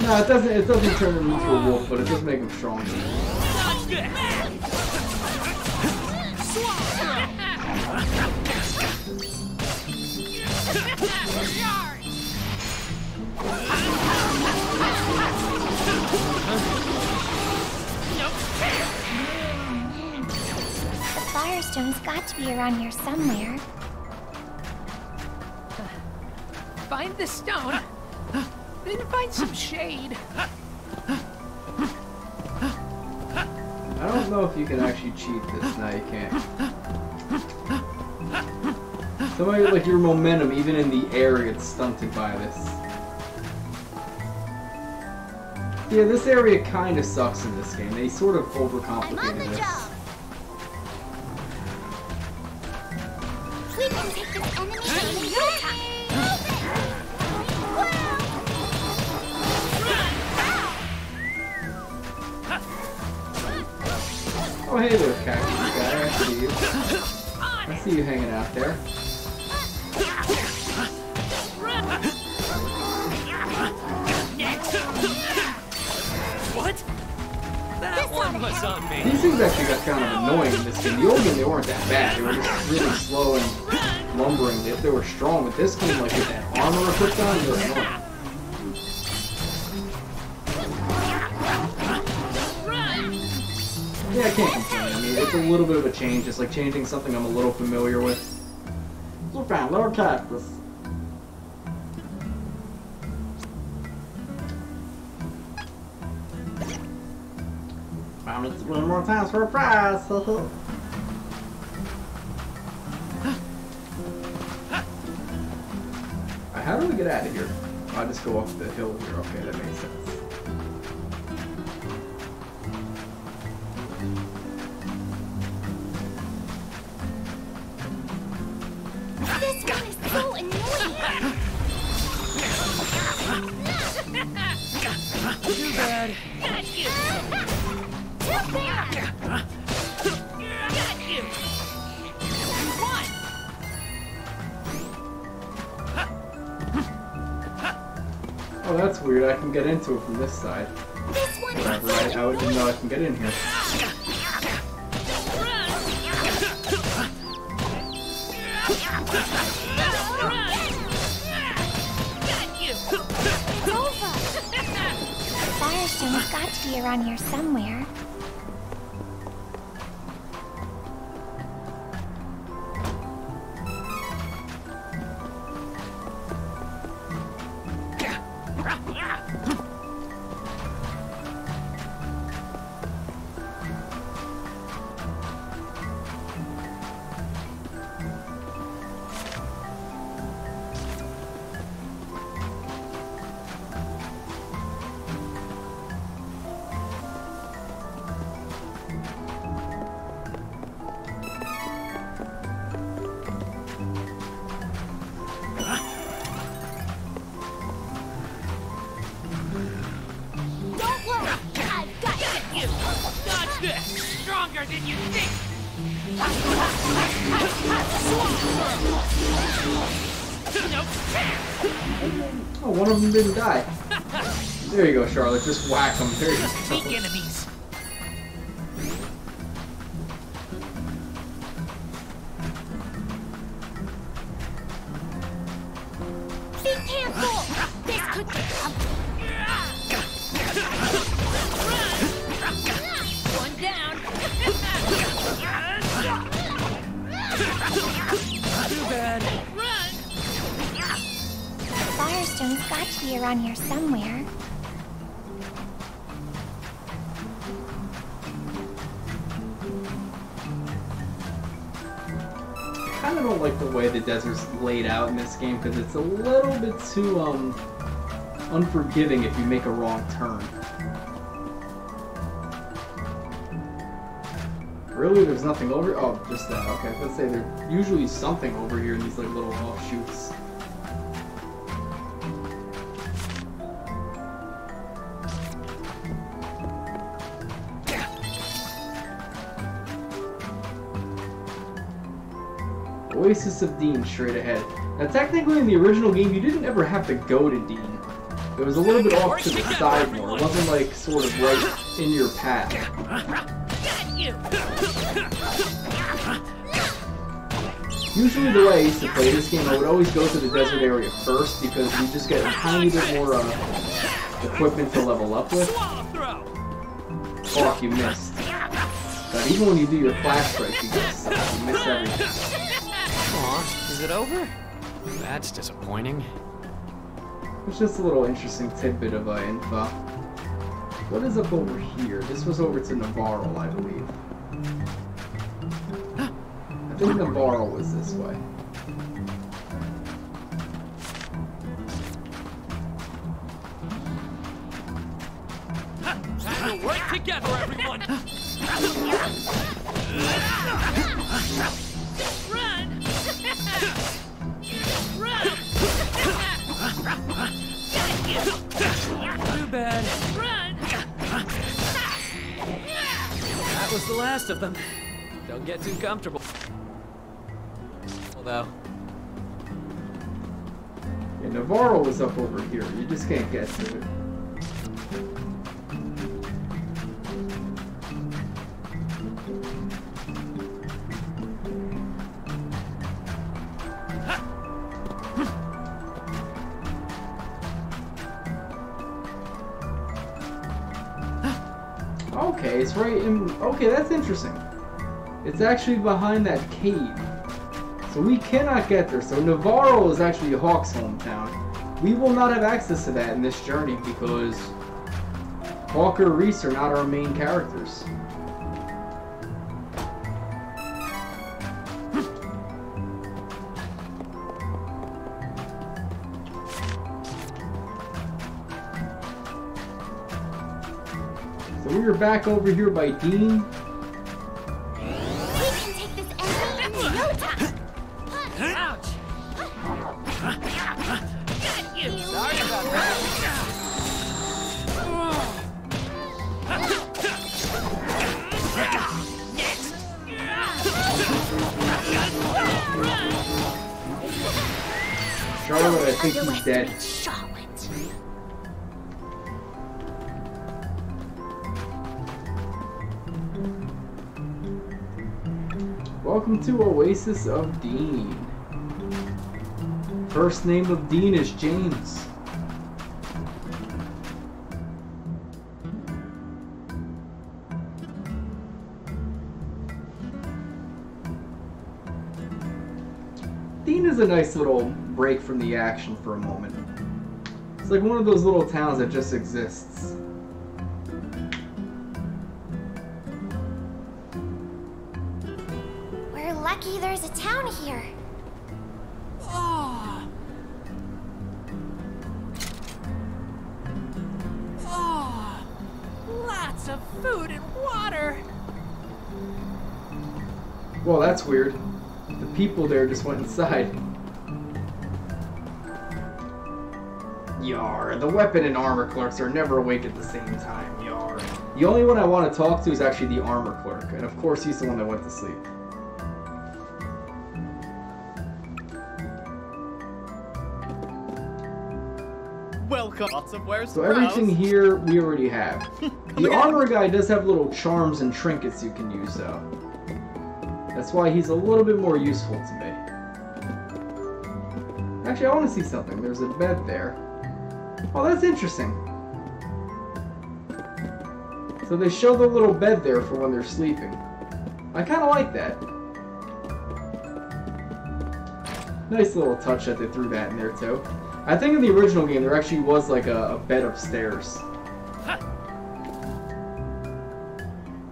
S1: No, it doesn't turn him into a wolf, but it does make him stronger.
S3: Watch this.
S2: The Firestone's got to be around here somewhere.
S3: Find the stone. Then find some shade.
S1: I don't know if you can actually cheat this. No, you can't. Somebody like your momentum, even in the air, gets stunted by this. Yeah, this area kind of sucks in this game. They sort of
S2: I'm on
S1: overcomplicated
S2: the
S1: this.
S2: job. We can take this enemy down in no time. Move it.
S1: Oh, hey there, cactus guy. I see you. I see you hanging out there.
S5: What? That one was on me.
S1: These things actually got kind of annoying in this game. The old game, they weren't that bad. They were just really slow and lumbering. If they were strong, but this game, like with that armor equipped on, they're annoying. Yeah, I can't complain. I mean, it's a little bit of a change. It's like changing something I'm a little familiar with. We're fine, Lord Cactus. Found it one more times for a prize. How do we get out of here? I'll just go off the hill here. Okay, that makes sense.
S2: This one is so annoying.
S5: Too bad.
S3: Got you.
S2: Too bad.
S3: Got you. One.
S1: Oh, that's weird. I can get into it from this side.
S2: This one is
S1: Whatever.
S2: so
S1: I didn't
S2: annoying.
S1: know I can get in here.
S2: It's over. The Firestone's got to be around here somewhere. Don't worry, I've got you.
S3: Dodge this. Stronger than you think.
S1: Oh, one of them didn't die. There you go, Charlotte. Just whack them. There you go.
S3: Weak enemies.
S2: Be careful! This could
S3: One down.
S5: Too bad.
S2: Firestone's got to be around here somewhere.
S1: I kind of don't like the way the desert's laid out in this game because it's a little bit too unforgiving if you make a wrong turn. Really, there's nothing over. Oh, just that. Okay, let's say there's usually something over here in these like little offshoots. Oasis of Dean straight ahead. Now technically in the original game you didn't ever have to go to Dean. It was a little bit off to the side more. It wasn't like sort of right in your path. Usually the way I used to play this game I would always go to the desert area first because you just get a tiny bit more equipment to level up with. Fuck, you missed. But even when you do your flash strike you miss everything.
S5: Aw, is it over? That's disappointing.
S1: It's just a little interesting tidbit of info. What is up over here? This was over to Navarro, I believe. I think Navarro was this way.
S5: Time to work together, everyone!
S3: Run! Run!
S5: Too bad.
S3: Run!
S5: That was the last of them. Don't get too comfortable. Although...
S1: Yeah, Navarro was up over here. You just can't get to it. Okay, it's right in... Okay, that's interesting. It's actually behind that cave. So we cannot get there. So Navarro is actually Hawk's hometown. We will not have access to that in this journey because Hawk or Reese are not our main characters. So we are back over here by Dean.
S2: We can take this enemy in no time.
S3: Ouch! Got you!
S5: Sorry about that.
S3: Next!
S1: Charlotte, I think he's dead.
S2: Charlotte.
S1: Welcome to Oasis of Dean. First name of Dean is James. Dean is a nice little break from the action for a moment. It's like one of those little towns that just exists.
S2: We're lucky there's a town here.
S3: Oh, lots of food and water.
S1: Well, that's weird. The people there just went inside. Yar, the weapon and armor clerks are never awake at the same time, yar. The only one I want to talk to is actually the armor clerk, and of course he's the one that went to sleep.
S4: Welcome. Lots of wares
S1: So
S4: to browse.
S1: everything here we already have. The
S4: again.
S1: armor guy does have little charms and trinkets you can use though. That's why he's a little bit more useful to me. Actually, I want to see something. There's a bed there. Oh, that's interesting. So they show the little bed there for when they're sleeping. I kind of like that. Nice little touch that they threw that in there too. I think in the original game there actually was like a bed upstairs.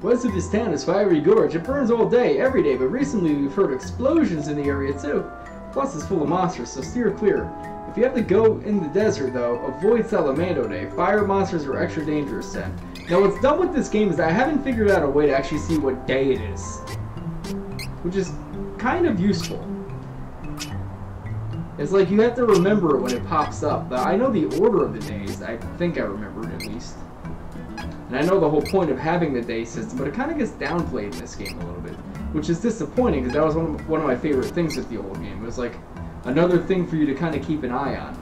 S1: West of this town is Fiery Gorge. It burns all day, every day, but recently we've heard explosions in the area too. Plus it's full of monsters, so steer clear. If you have to go in the desert though, avoid Salamando Day. Fire monsters are extra dangerous then. Now what's done with this game is I haven't figured out a way to actually see what day it is. Which is kind of useful. It's like you have to remember it when it pops up. I know the order of the days. I think I remember it at least. And I know the whole point of having the day system, but it kind of gets downplayed in this game a little bit. Which is disappointing, because that was one of my favorite things with the old game. It was like another thing for you to kind of keep an eye on.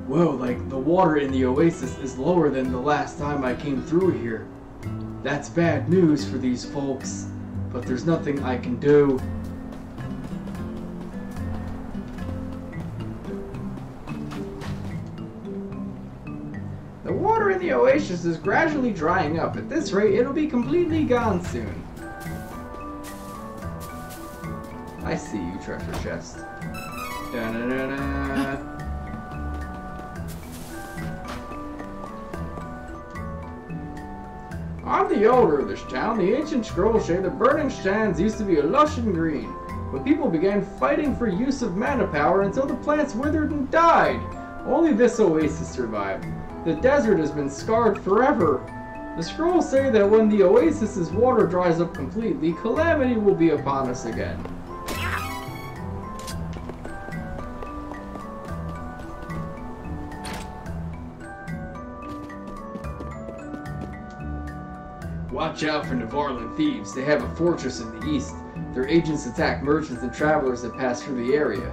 S1: Whoa, like the water in the oasis is lower than the last time I came through here. That's bad news for these folks, but there's nothing I can do. The water in the oasis is gradually drying up. At this rate, it'll be completely gone soon. I see you, treasure chest. Da-da-da-da. I'm the elder of this town. The ancient scrolls say the burning sands used to be lush and green, but people began fighting for use of mana power until the plants withered and died. Only this oasis survived. The desert has been scarred forever. The scrolls say that when the oasis's water dries up completely, calamity will be upon us again. Watch out for Navarlan thieves. They have a fortress in the east. Their agents attack merchants and travelers that pass through the area.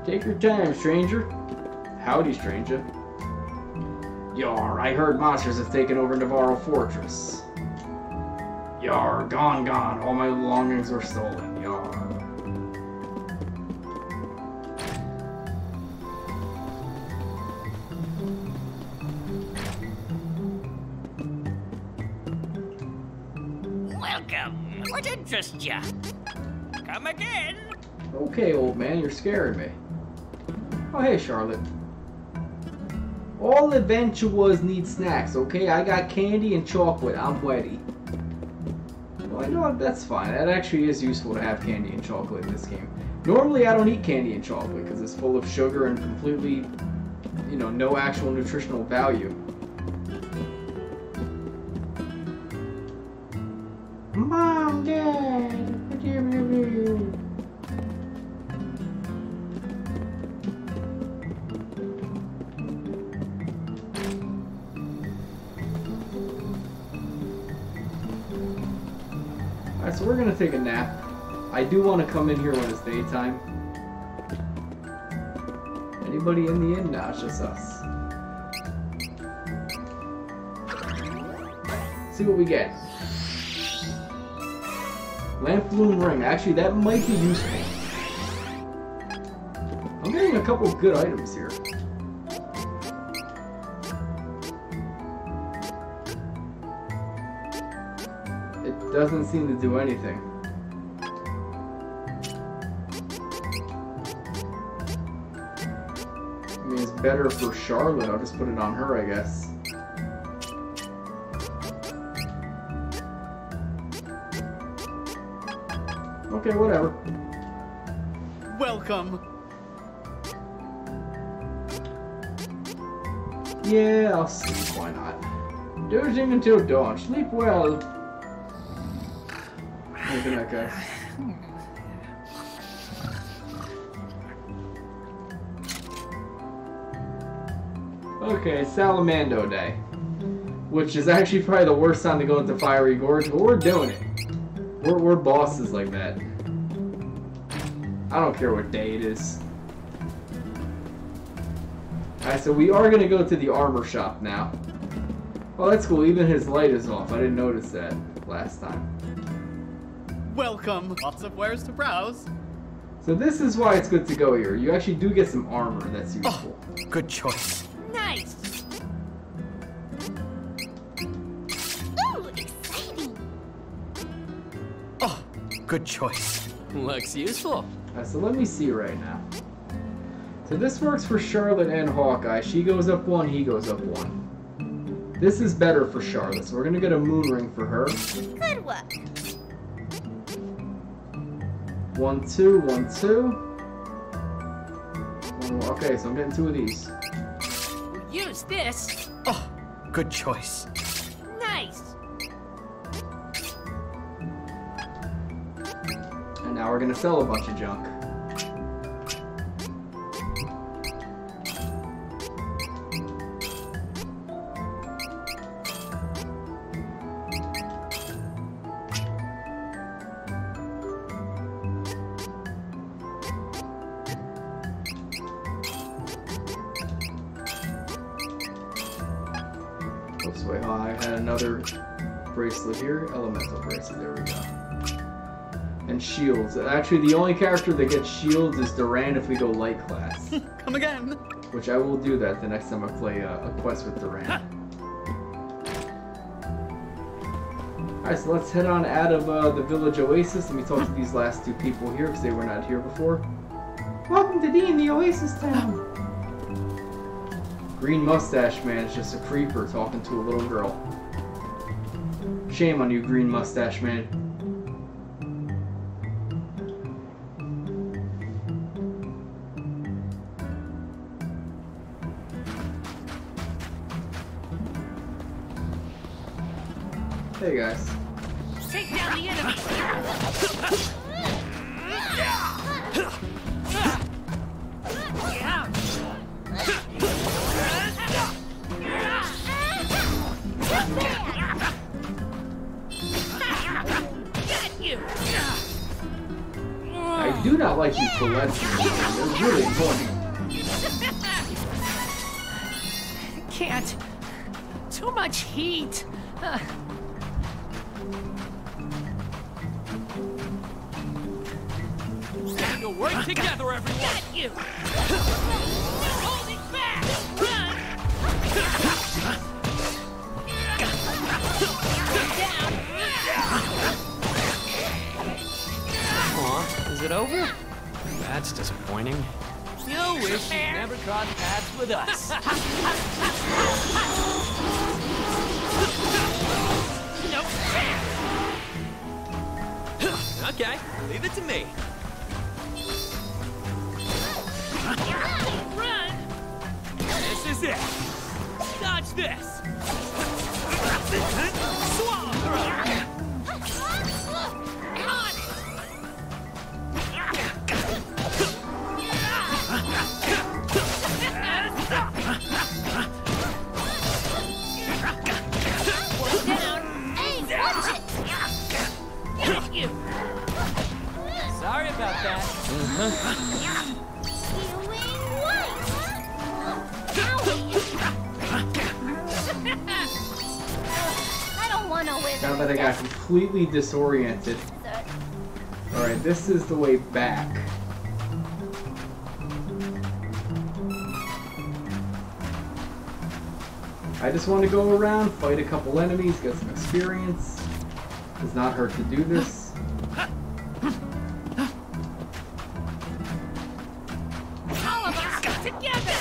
S1: Take your time, stranger. Howdy, stranger. Yar, I heard monsters have taken over Navarro Fortress. Yar, gone, gone. All my belongings are stolen. Yar.
S8: Welcome. What interests ya? Come again.
S1: Okay, old man, you're scaring me. Oh, hey, Charlotte. All adventurers need snacks, okay? I got candy and chocolate. I'm ready. Well, you know what? That's fine. That actually is useful to have candy and chocolate in this game. Normally, I don't eat candy and chocolate because it's full of sugar and completely, you know, no actual nutritional value. Mom, Dad, forgive me. Alright, so we're gonna take a nap. I do want to come in here when it's daytime. Anybody in the inn? No, it's just us. See what we get. Lamp bloom ring. Actually, that might be useful. I'm getting a couple of good items here. It doesn't seem to do anything. I mean, it's better for Charlotte. I'll just put it on her, I guess. Okay, whatever.
S4: Welcome.
S1: Yeah, I'll sleep. Why not? Dozing until dawn. Sleep well. Look at that guy. Okay, Salamando Day. which is actually probably the worst time to go into Fiery Gorge, but we're doing it. We're bosses like that. I don't care what day it is. Alright, so we are gonna go to the armor shop now. Oh, that's cool. Even his light is off. I didn't notice that last time.
S4: Welcome. Lots of wares to browse.
S1: So this is why it's good to go here. You actually do get some armor that's useful.
S5: Oh, good choice.
S8: Nice.
S2: Ooh, exciting!
S5: Oh, good choice. Looks useful.
S1: Alright, so let me see right now. So this works for Charlotte and Hawkeye. She goes up 1, he goes up 1. This is better for Charlotte, so we're gonna get a moon ring for her.
S2: Good work.
S1: 1, 2, 1, 2. One more. Okay, so I'm getting 2 of these.
S3: Use this.
S5: Oh, good choice.
S8: Nice.
S1: And now we're gonna sell a bunch of junk. Oops, wait, oh, I had another bracelet here. Elemental bracelet, there we go. And shields. Actually, the only character that gets shields is Duran if we go light class.
S4: Come again.
S1: Which I will do that the next time I play a quest with Duran. Alright, so let's head on out of the village oasis. Let me talk to these last 2 people here because they were not here before. Welcome to the Oasis Town! Green Mustache Man is just a creeper talking to a little girl. Shame on you, Green Mustache Man. Hey guys.
S8: Take down the enemy.
S1: I do not like these bullets. They're really annoying.
S3: Can't. Too much heat.
S8: Time to work together, everyone. Got you. Hold it back. Run.
S5: Aw, is it over? That's disappointing. You wish you never crossed paths with us. Okay, leave it to me.
S8: Run.
S5: This is it. Dodge this. Swallow through. Sorry about that.
S2: I don't want to win.
S1: Now that I got completely disoriented. Alright, this is the way back. I just want to go around, fight a couple enemies, get some experience. Does not hurt to do this.
S8: All of us together.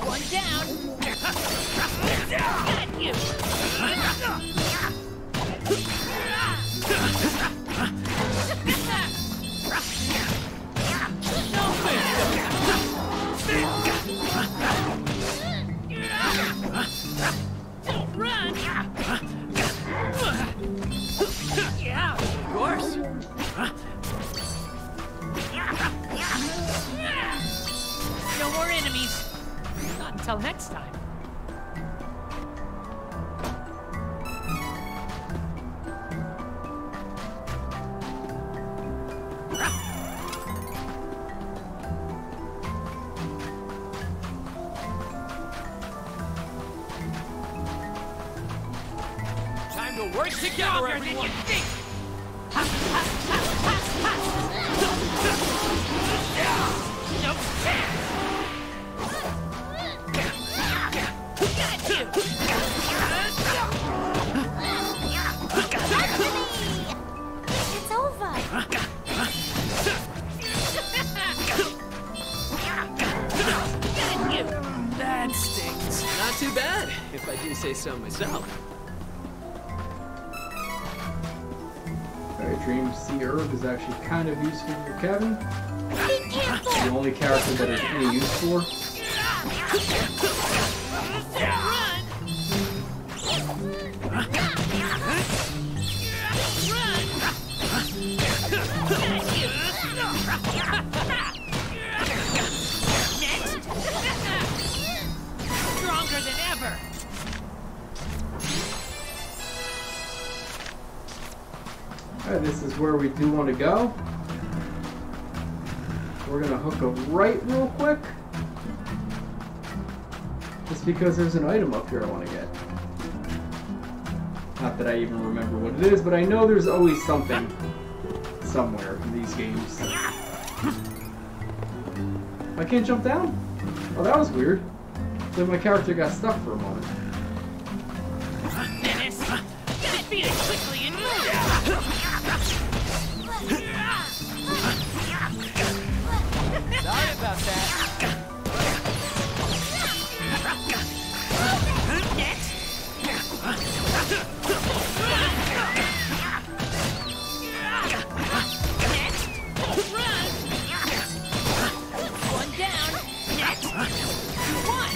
S8: One down. Got you. to work together, everyone!
S2: It's over.
S3: That stings.
S5: Not too bad, if I do say so myself.
S1: Alright, Dream Sea Herb is actually kind of useful for Kevin.
S2: Be careful.
S1: The only character that is any use for.
S3: Stronger than ever.
S1: Alright, this is where we do want to go. We're gonna hook a right real quick. Just because there's an item up here I want to get. Not that I even remember what it is, but I know there's always something somewhere in these games. I can't jump down? Oh, that was weird. Then my character got stuck for a moment.
S3: Menace! Defeat it quickly and move!
S5: Sorry about that.
S3: Next! Run! One down! Next! One!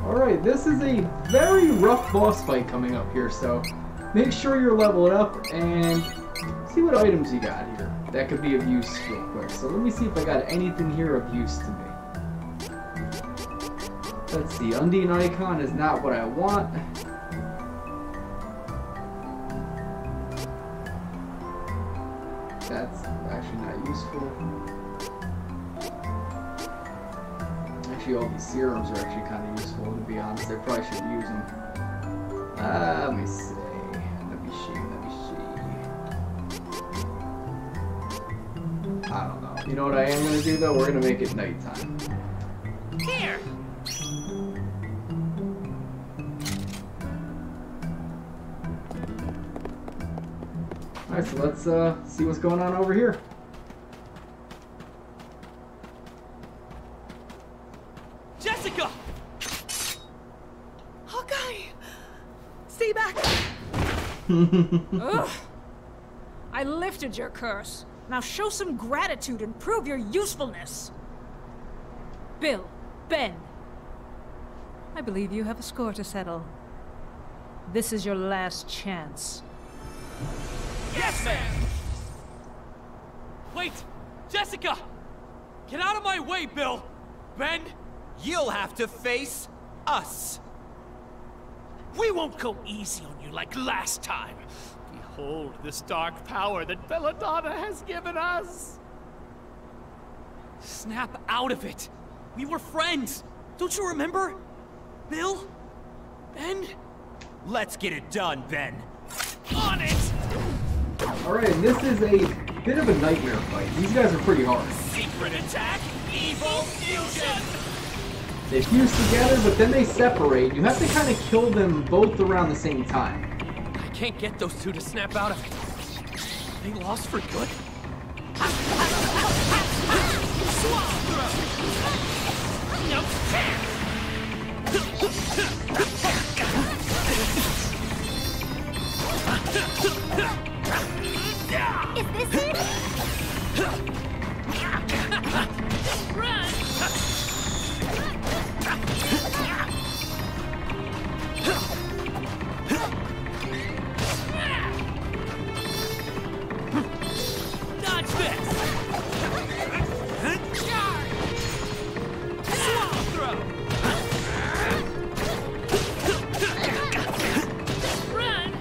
S1: Alright, this is a very rough boss fight coming up here, so make sure you're leveling up and see what items you got here. That could be of use real quick. So let me see if I got anything here of use to me. Let's see, Undine Icon is not what I want. That's actually not useful. Actually, all these serums are actually kind of useful, to be honest. I probably should use them. Let me see. Let me see. I don't know. You know what I am going to do, though? We're going to make it nighttime.
S3: Here!
S1: Alright, so let's see what's going on over here.
S8: Jessica!
S7: Hawkeye! Stay back!
S9: Ugh. I lifted your curse. Now show some gratitude and prove your usefulness. Bill, Ben. I believe you have a score to settle. This is your last chance.
S8: Yes, ma'am! Wait! Jessica! Get out of my way, Bill! Ben, you'll have to face us! We won't go easy on you like last time. Behold this dark power that Belladonna has given us! Snap out of it! We were friends! Don't you remember? Bill? Ben? Let's get it done, Ben! On it!
S1: Alright, this is a bit of a nightmare fight. These guys are pretty hard.
S8: Secret attack! Evil fusion!
S1: They fuse together, but then they separate. You have to kind of kill them both around the same time.
S8: I can't get those two to snap out of it. They lost for good?
S2: Is this it?
S3: Run!
S8: Dodge this! Charge! Swallow throw!
S3: Run!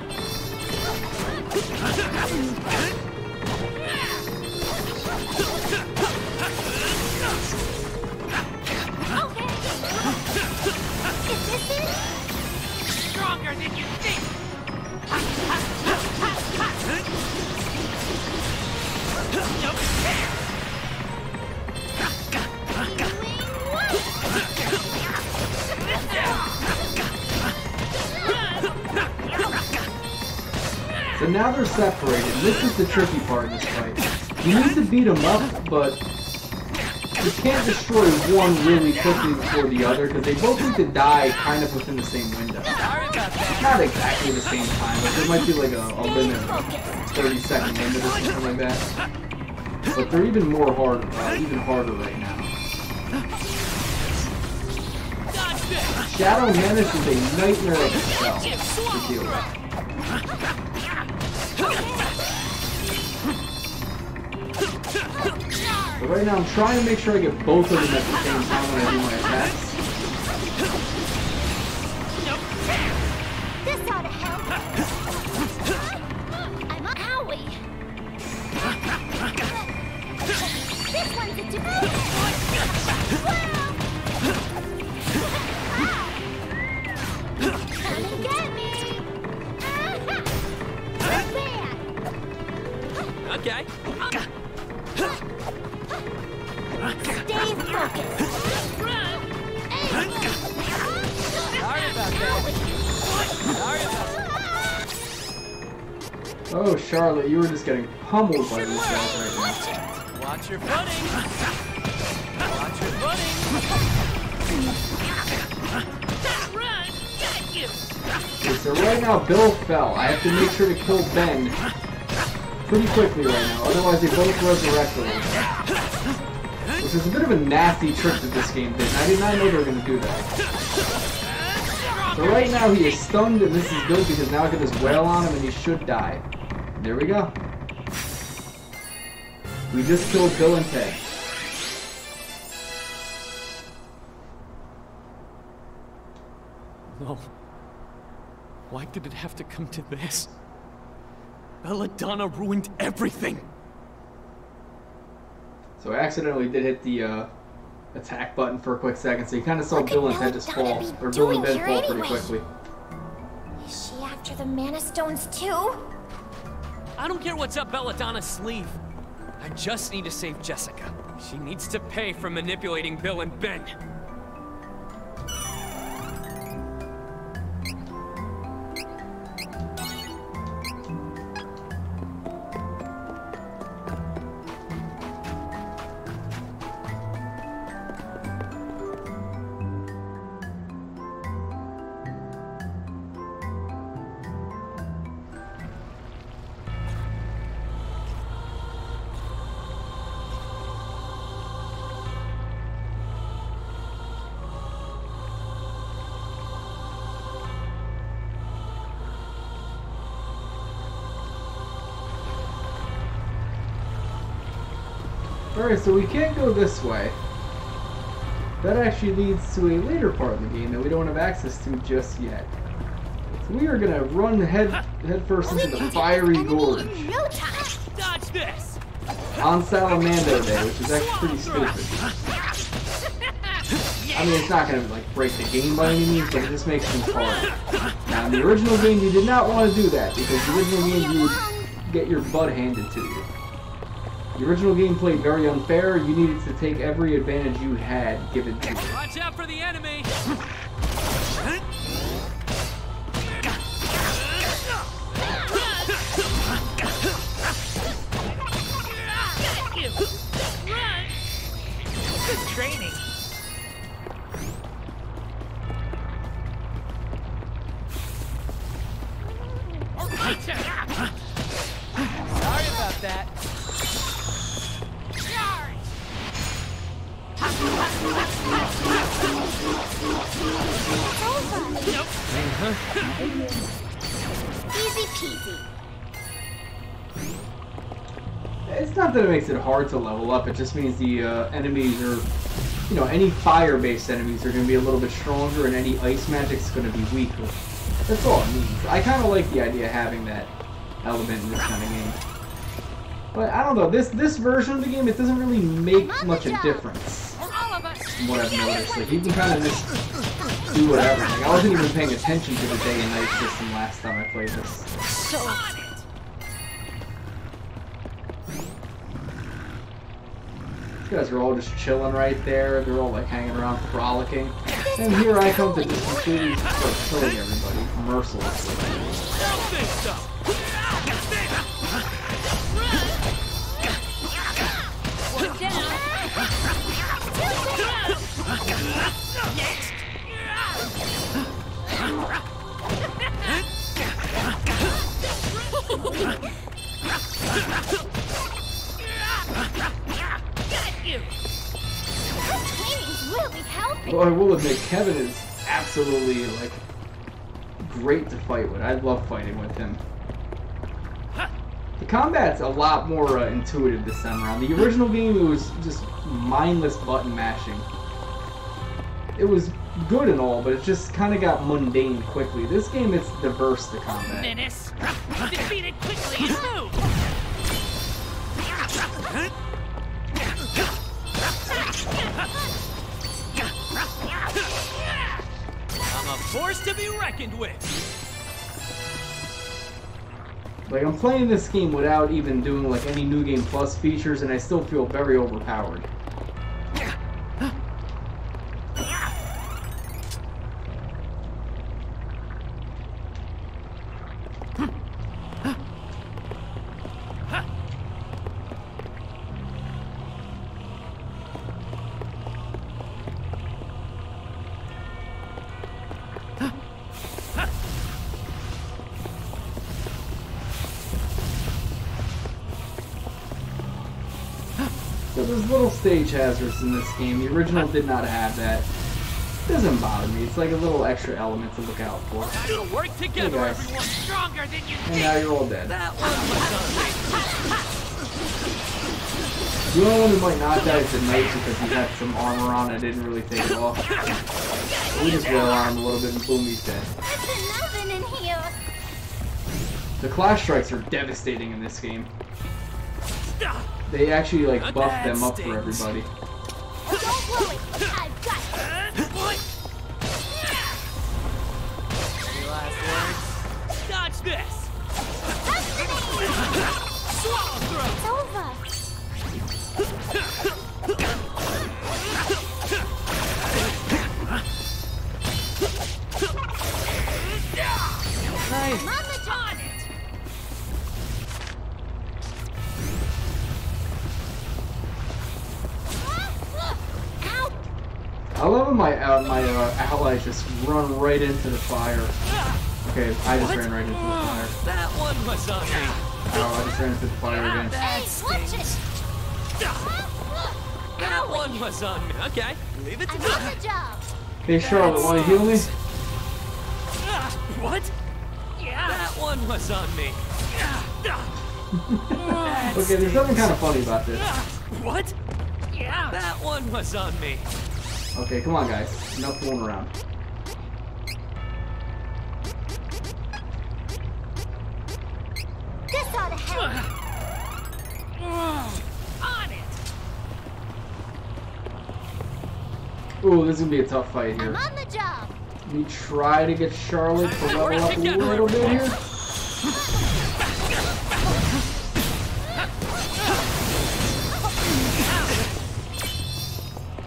S1: So now they're separated. This is the tricky part in this fight. You need to beat them up, but you can't destroy one really quickly before the other, because they both need to die kind of within the same window. Not exactly the same time, but there might be like a limit, 30-second limit or something like that. But they're even harder right now. Shadow Menace is a nightmare of a spell to deal with. But right now I'm trying to make sure I get both of them at the same time when I do my attacks.
S2: This ought to help. I'm a owie. This one's a different. Come and get me.
S5: Okay.
S2: Stay focused.
S5: Sorry about that. Sorry about that.
S1: Oh, Charlotte, you were just getting pummeled by these guys right now.
S5: Watch your footing. Watch your footing.
S1: Okay, so right now Bill fell. I have to make sure to kill Ben pretty quickly right now, otherwise they both resurrect a little bit. Which is a bit of a nasty trick that this game did, and I did not know they were going to do that. So right now he is stunned, and this is good because now I can just wail on him and he should die. There we go. We just killed Bill and Ted.
S5: No. Why did it have to come to this? Belladonna ruined everything!
S1: So I accidentally did hit the attack button for a quick second, so you kind of saw Bill and Ted just fall, or Bill and Ben fall pretty quickly.
S2: Is she after the Mana Stones too?
S5: I don't care what's up Belladonna's sleeve. I just need to save Jessica. She needs to pay for manipulating Bill and Ben.
S1: Alright, so we can't go this way. That actually leads to a later part of the game that we don't have access to just yet. So we are going to run head first into the fiery gorge.
S5: Dodge this!
S1: On Salamando Day, which is actually pretty stupid. I mean, it's not going to like break the game by any means, but it just makes things hard. Now, in the original game, you did not want to do that, because the original game, you would get your butt handed to you. The original game played very unfair. You needed to take every advantage you had given to you.
S5: Watch out for the enemy!
S3: Good training.
S5: Sorry about that.
S2: Easy peasy.
S1: It's not that it makes it hard to level up, it just means the enemies are, you know, any fire-based enemies are going to be a little bit stronger and any ice magic's going to be weaker. That's all it means. I kind of like the idea of having that element in this kind of game. But I don't know, this version of the game, it doesn't really make much a difference from what I've noticed. Like, you can kind of just do whatever. Like, I wasn't even paying attention to the day and night system last time I played this. These guys are all just chilling right there. They're all like hanging around frolicking. And here I come to just completely start killing everybody mercilessly.
S3: Got you!
S2: Training's really helping.
S1: Well, I will admit, Kevin is absolutely, like, great to fight with. I love fighting with him. The combat's a lot more intuitive this time around. The original game, it was just mindless button mashing. It was good and all, but it just kind of got mundane quickly. This game, it's diverse, the combat.
S3: Menace! Defeat it quickly and move!
S8: I'm a force to be reckoned with.
S1: Like, I'm playing this game without even doing, like, any New Game Plus features, and I still feel very overpowered. So there's little stage hazards in this game. The original did not have that. It doesn't bother me. It's like a little extra element to look out for.
S8: We'll work together,
S1: guys.
S8: everyone.
S3: Stronger than you
S1: And now you're all dead.
S8: That one was
S1: The only one who might not die is the knight because he had some armor on and I didn't really take it off. We just roll on him a little bit and boom, he's dead.
S2: There's nothing in here.
S1: The clash strikes are devastating in this game. They actually like buff them up for everybody.
S2: Don't worry, I've got it.
S8: Any last words? Dodge this! Swallow throat!
S2: It's over.
S8: Nice.
S2: I'm on the job. Ow!
S1: I love when my allies just run right into the fire. Okay, I just ran right into the fire.
S8: That one was on me.
S1: Oh, I just ran into the fire again.
S2: Hey, watch it!
S8: That one was on me. Okay, leave it to
S2: I'm
S8: me.
S2: on the job.
S1: Hey Charlotte, want to heal me?
S8: What? That one was on me.
S1: Okay, there's something kind of funny about this.
S8: What? That one was on me.
S1: Okay, come on guys. Enough fooling around.
S2: This ought to help.
S3: on it!
S1: Ooh, this is gonna be a tough fight here.
S2: I'm on the job.
S1: Let me try to get Charlotte to level up a little bit here.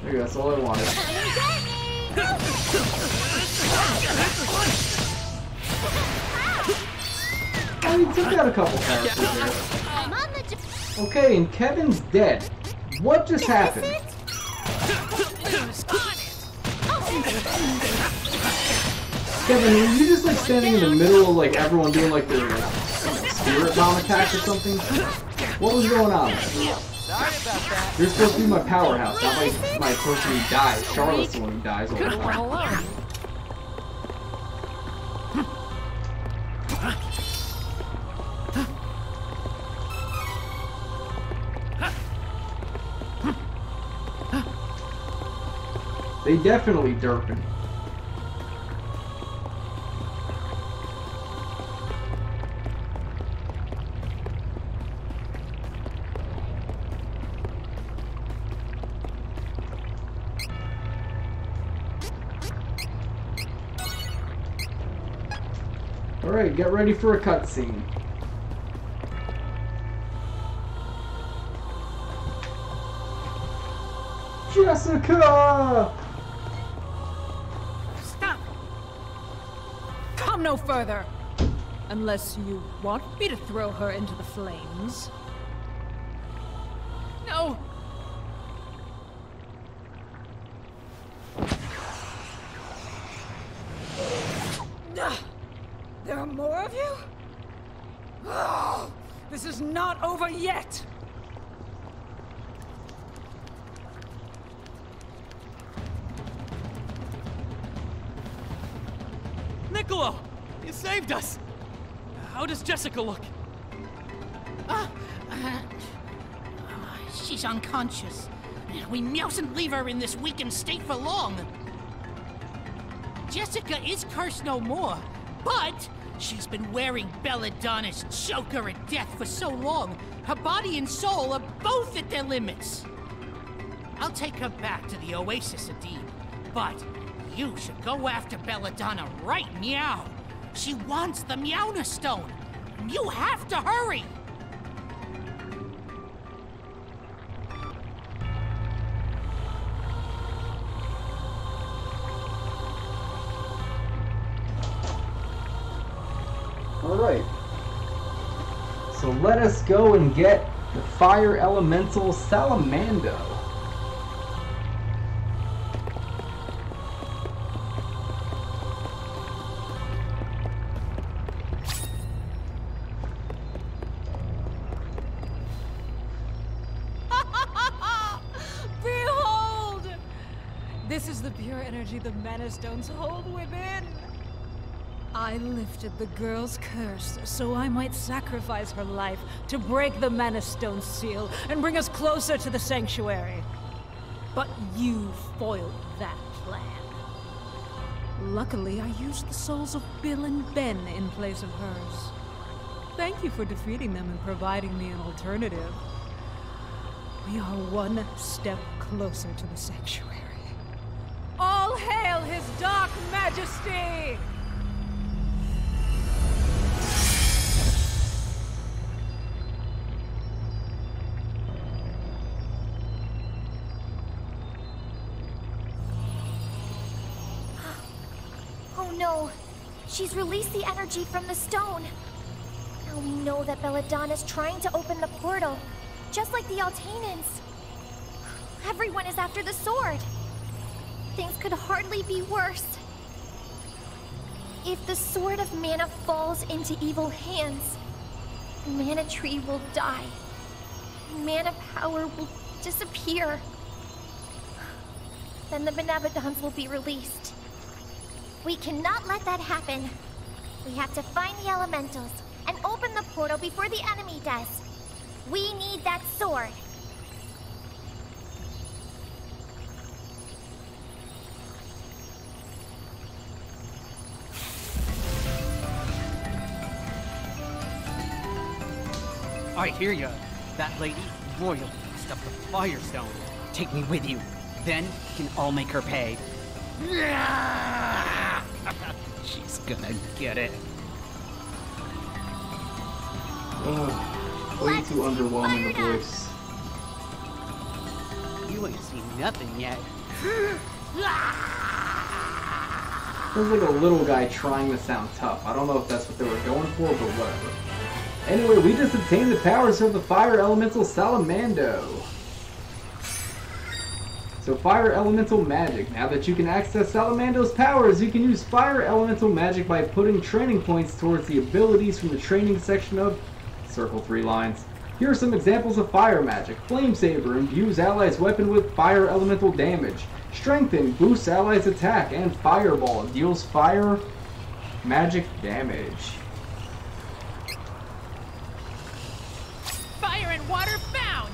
S1: There you go, that's all I wanted. Oh, you took out a couple characters there.
S2: I'm on the job.
S1: Okay, and Kevin's dead. What just happened? Kevin, were you just like standing in the middle of like everyone doing like their like, spirit bomb attack or something? What was going on?
S8: Sorry about that.
S1: You're supposed to be my powerhouse, not my person who dies. Charlotte's the one who dies all the time. They definitely derping. Alright, get ready for a cutscene. Jessica!
S9: Stop! Come no further! Unless you want me to throw her into the flames.
S3: No!
S9: There are more of you? This is not over yet!
S5: Niccolo! You saved us! How does Jessica look?
S10: She's unconscious. We mustn't leave her in this weakened state for long. Jessica is cursed no more, but she's been wearing Belladonna's choker at death for so long, her body and soul are both at their limits. I'll take her back to the Oasis Adim, but you should go after Belladonna right meow. She wants the Meowna Stone. You have to hurry!
S1: Alright. So let us go and get the Fire Elemental Salamando.
S9: Behold! This is the pure energy the Mana Stones hold within. I lifted the girl's curse so I might sacrifice her life to break the Mana Stone seal and bring us closer to the sanctuary. But you foiled that plan. Luckily, I used the souls of Bill and Ben in place of hers. Thank you for defeating them and providing me an alternative. We are one step closer to the sanctuary. All hail his dark majesty!
S2: No, she's released the energy from the stone. Now we know that Belladonna's trying to open the portal, just like the Altanans. Everyone is after the sword. Things could hardly be worse. If the Sword of Mana falls into evil hands, Mana Tree will die. Mana power will disappear. Then the Benevodons will be released. We cannot let that happen. We have to find the elementals and open the portal before the enemy does. We need that sword.
S11: I hear ya. That lady royally messed up the Firestone. Take me with you. Then we can all make her pay. She's gonna get it.
S1: Way too underwhelming the voice.
S11: You ain't seen nothing yet.
S1: Sounds like a little guy trying to sound tough. I don't know if that's what they were going for, but whatever. Anyway, we just obtained the powers of the Fire Elemental Salamando. So Fire Elemental Magic. Now that you can access Salamando's powers, you can use Fire Elemental Magic by putting training points towards the abilities from the training section of Circle 3 lines. Here are some examples of Fire Magic. Flame Saber imbues allies' weapon with Fire Elemental damage. Strengthen boosts allies' attack, and Fireball deals Fire Magic damage.
S3: Fire and water found!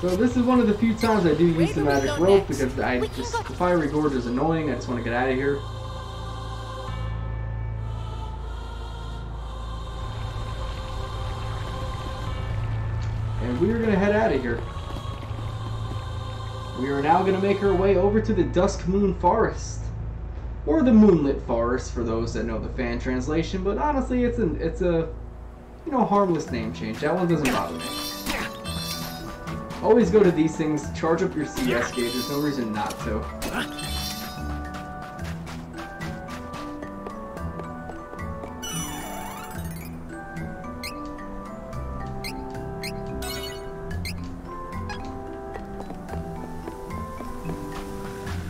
S1: So this is one of the few times I do use the magic rope because the fiery gorge is annoying. I just want to get out of here. And we are going to head out of here. We are now going to make our way over to the Dusk Moon Forest. Or the Moonlit Forest for those that know the fan translation, but honestly it's a you know, harmless name change. That one doesn't bother me. Always go to these things, charge up your CS gauge, there's no reason not to.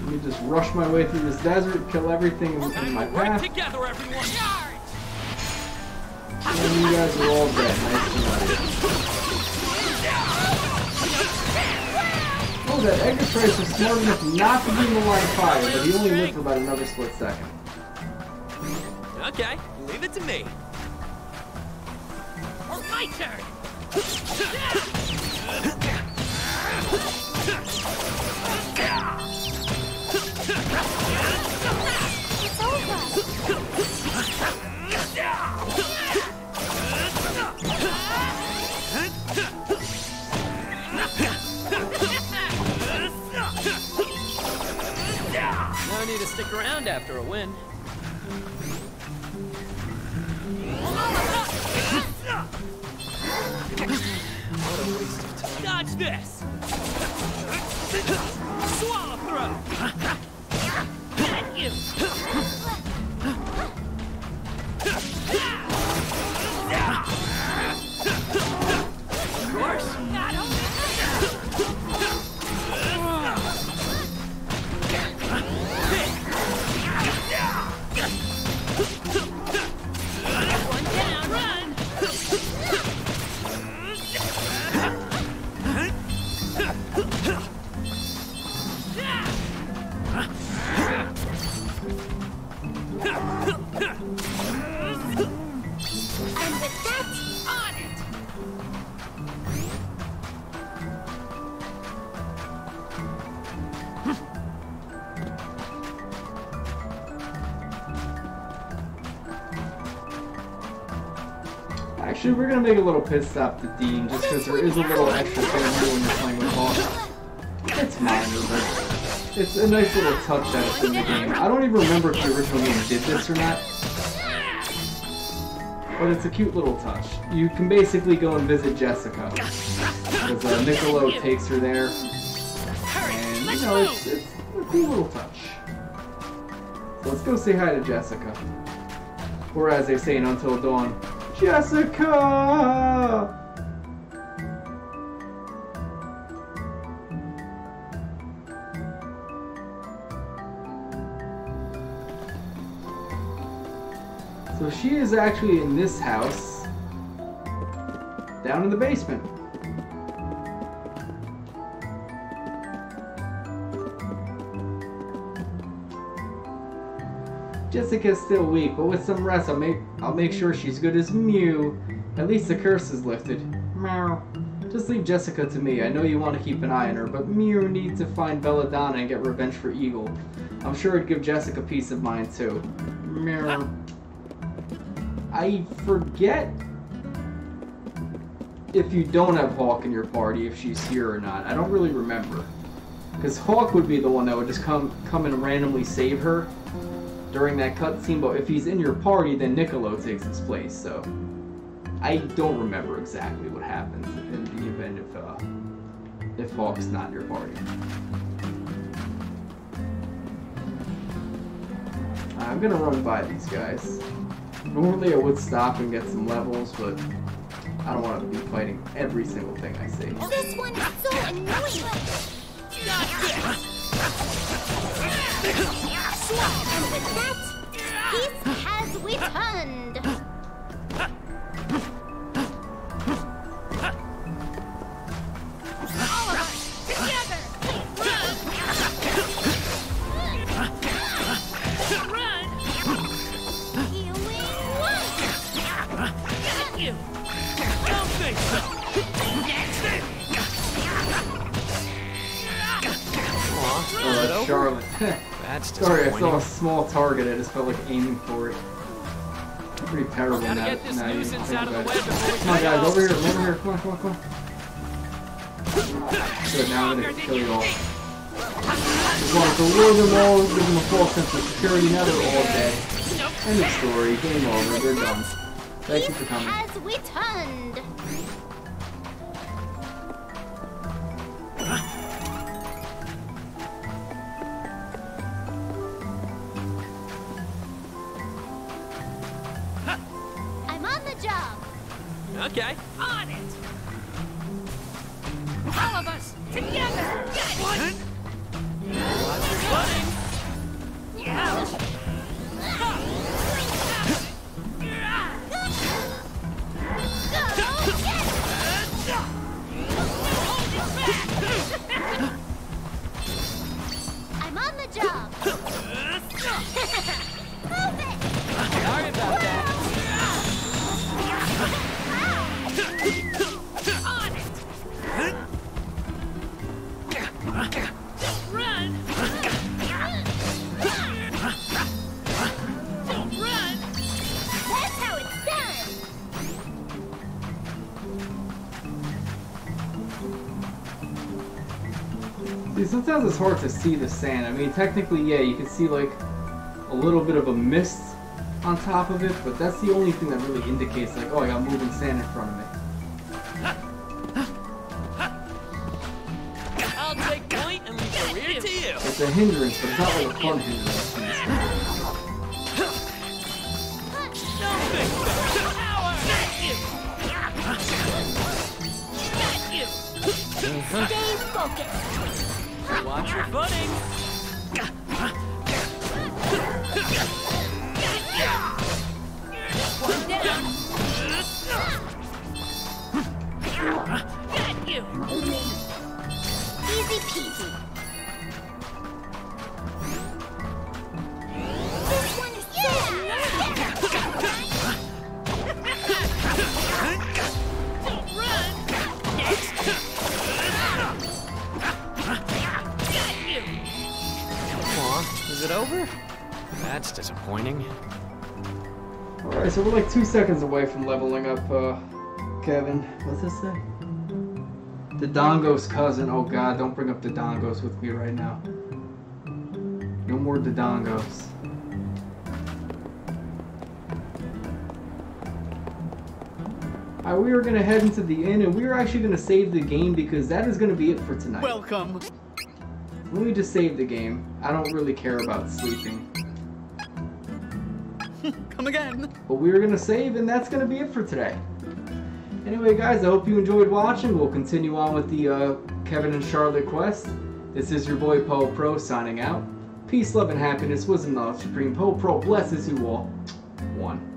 S1: Let me just rush my way through this desert, kill everything in my path.
S8: Together, everyone!
S1: And you guys are all dead. Nice to know you. Oh, that Edgar Price was smart enough not to be in the line of fire, but he only lived for about another split second.
S5: Okay, leave it to me.
S10: My turn!
S2: It's over.
S5: No need to stick around after a win. What a waste of time.
S10: Dodge this! Swallow throw! Get you!
S5: Of course.
S10: One down, run!
S2: And with that,
S10: On it!
S1: Actually, we're gonna make a little pit stop to Dean, just because there is a little extra thing when you're playing with Hawk. It's minor, but it's a nice little touch that it's in the game. I don't even remember if the original game did this or not, but it's a cute little touch. You can basically go and visit Jessica, because Niccolo takes her there, and you know, it's a cool little touch. So let's go say hi to Jessica. Or as they say in Until Dawn, Jessica! So she is actually in this house, down in the basement. Jessica's still weak, but with some rest, I'll make sure she's good as Mew. At least the curse is lifted. Meow. Just leave Jessica to me. I know you want to keep an eye on her, but Mew needs to find Belladonna and get revenge for Eagle. I'm sure it'd give Jessica peace of mind too. Meow. I forget if you don't have Hawk in your party, if she's here or not. I don't really remember. Because Hawk would be the one that would just come and randomly save her during that cutscene, but if he's in your party, then Niccolo takes his place, so I don't remember exactly what happens in the event if Hawk's not in your party. I'm gonna run by these guys. Normally I would stop and get some levels, but I don't want to be fighting every single thing I see.
S2: this one is so annoying. And with that, peace has returned.
S10: All of us together! Run! Run!
S2: Healing one.
S10: Get you! Don't think so! That's it!
S1: Alright, Charlotte.
S5: That's
S1: Sorry, I saw a small target. I just felt like aiming for it. Pretty terrible
S5: Gotta
S1: now.
S5: get this
S1: Now you
S5: nuisance
S1: think
S5: out of the
S1: about
S5: way
S1: it.
S5: before we
S1: Come on,
S5: take
S1: guys,
S5: off.
S1: over here, over here. Come on, come on, come on. Good, now I'm gonna kill you all. Just wanted to lure them all, give them a false sense of security. Now they're all dead. End of story. Game over. They're done. Thank you for coming.
S2: Has returned. I'm on the job.
S5: Okay.
S10: On it! All of us together! Get it! One!
S5: Watch your footing.
S10: Yeah!
S1: See, sometimes it's hard to see the sand. I mean, technically, yeah, you can see like a little bit of a mist on top of it, but that's the only thing that really indicates like, oh, I got moving sand in front of me.
S5: I'll take point and leave the rear to you.
S1: It's a hindrance, but it's not like a fun hindrance.
S2: Stay focused.
S5: Watch your footing.
S10: One down. Got you.
S2: Easy peasy. This one is
S10: Don't run. Got you.
S5: Aw, is it over? That's disappointing.
S1: Alright, so we're like 2 seconds away from leveling up, Kevin. What's this say? Dodongo's cousin. Oh god, don't bring up Dodongos with me right now. No more Dodongos. Alright, we are going to head into the inn, and we are actually going to save the game because that is going to be it for tonight.
S4: Welcome.
S1: Let me just save the game. I don't really care about sleeping.
S4: Come again.
S1: But we're going to save, and that's going to be it for today. Anyway, guys, I hope you enjoyed watching. We'll continue on with the Kevin and Charlotte quest. This is your boy, Poe Pro, signing out. Peace, love, and happiness was in the Supreme. Poe Pro blesses you all. 1.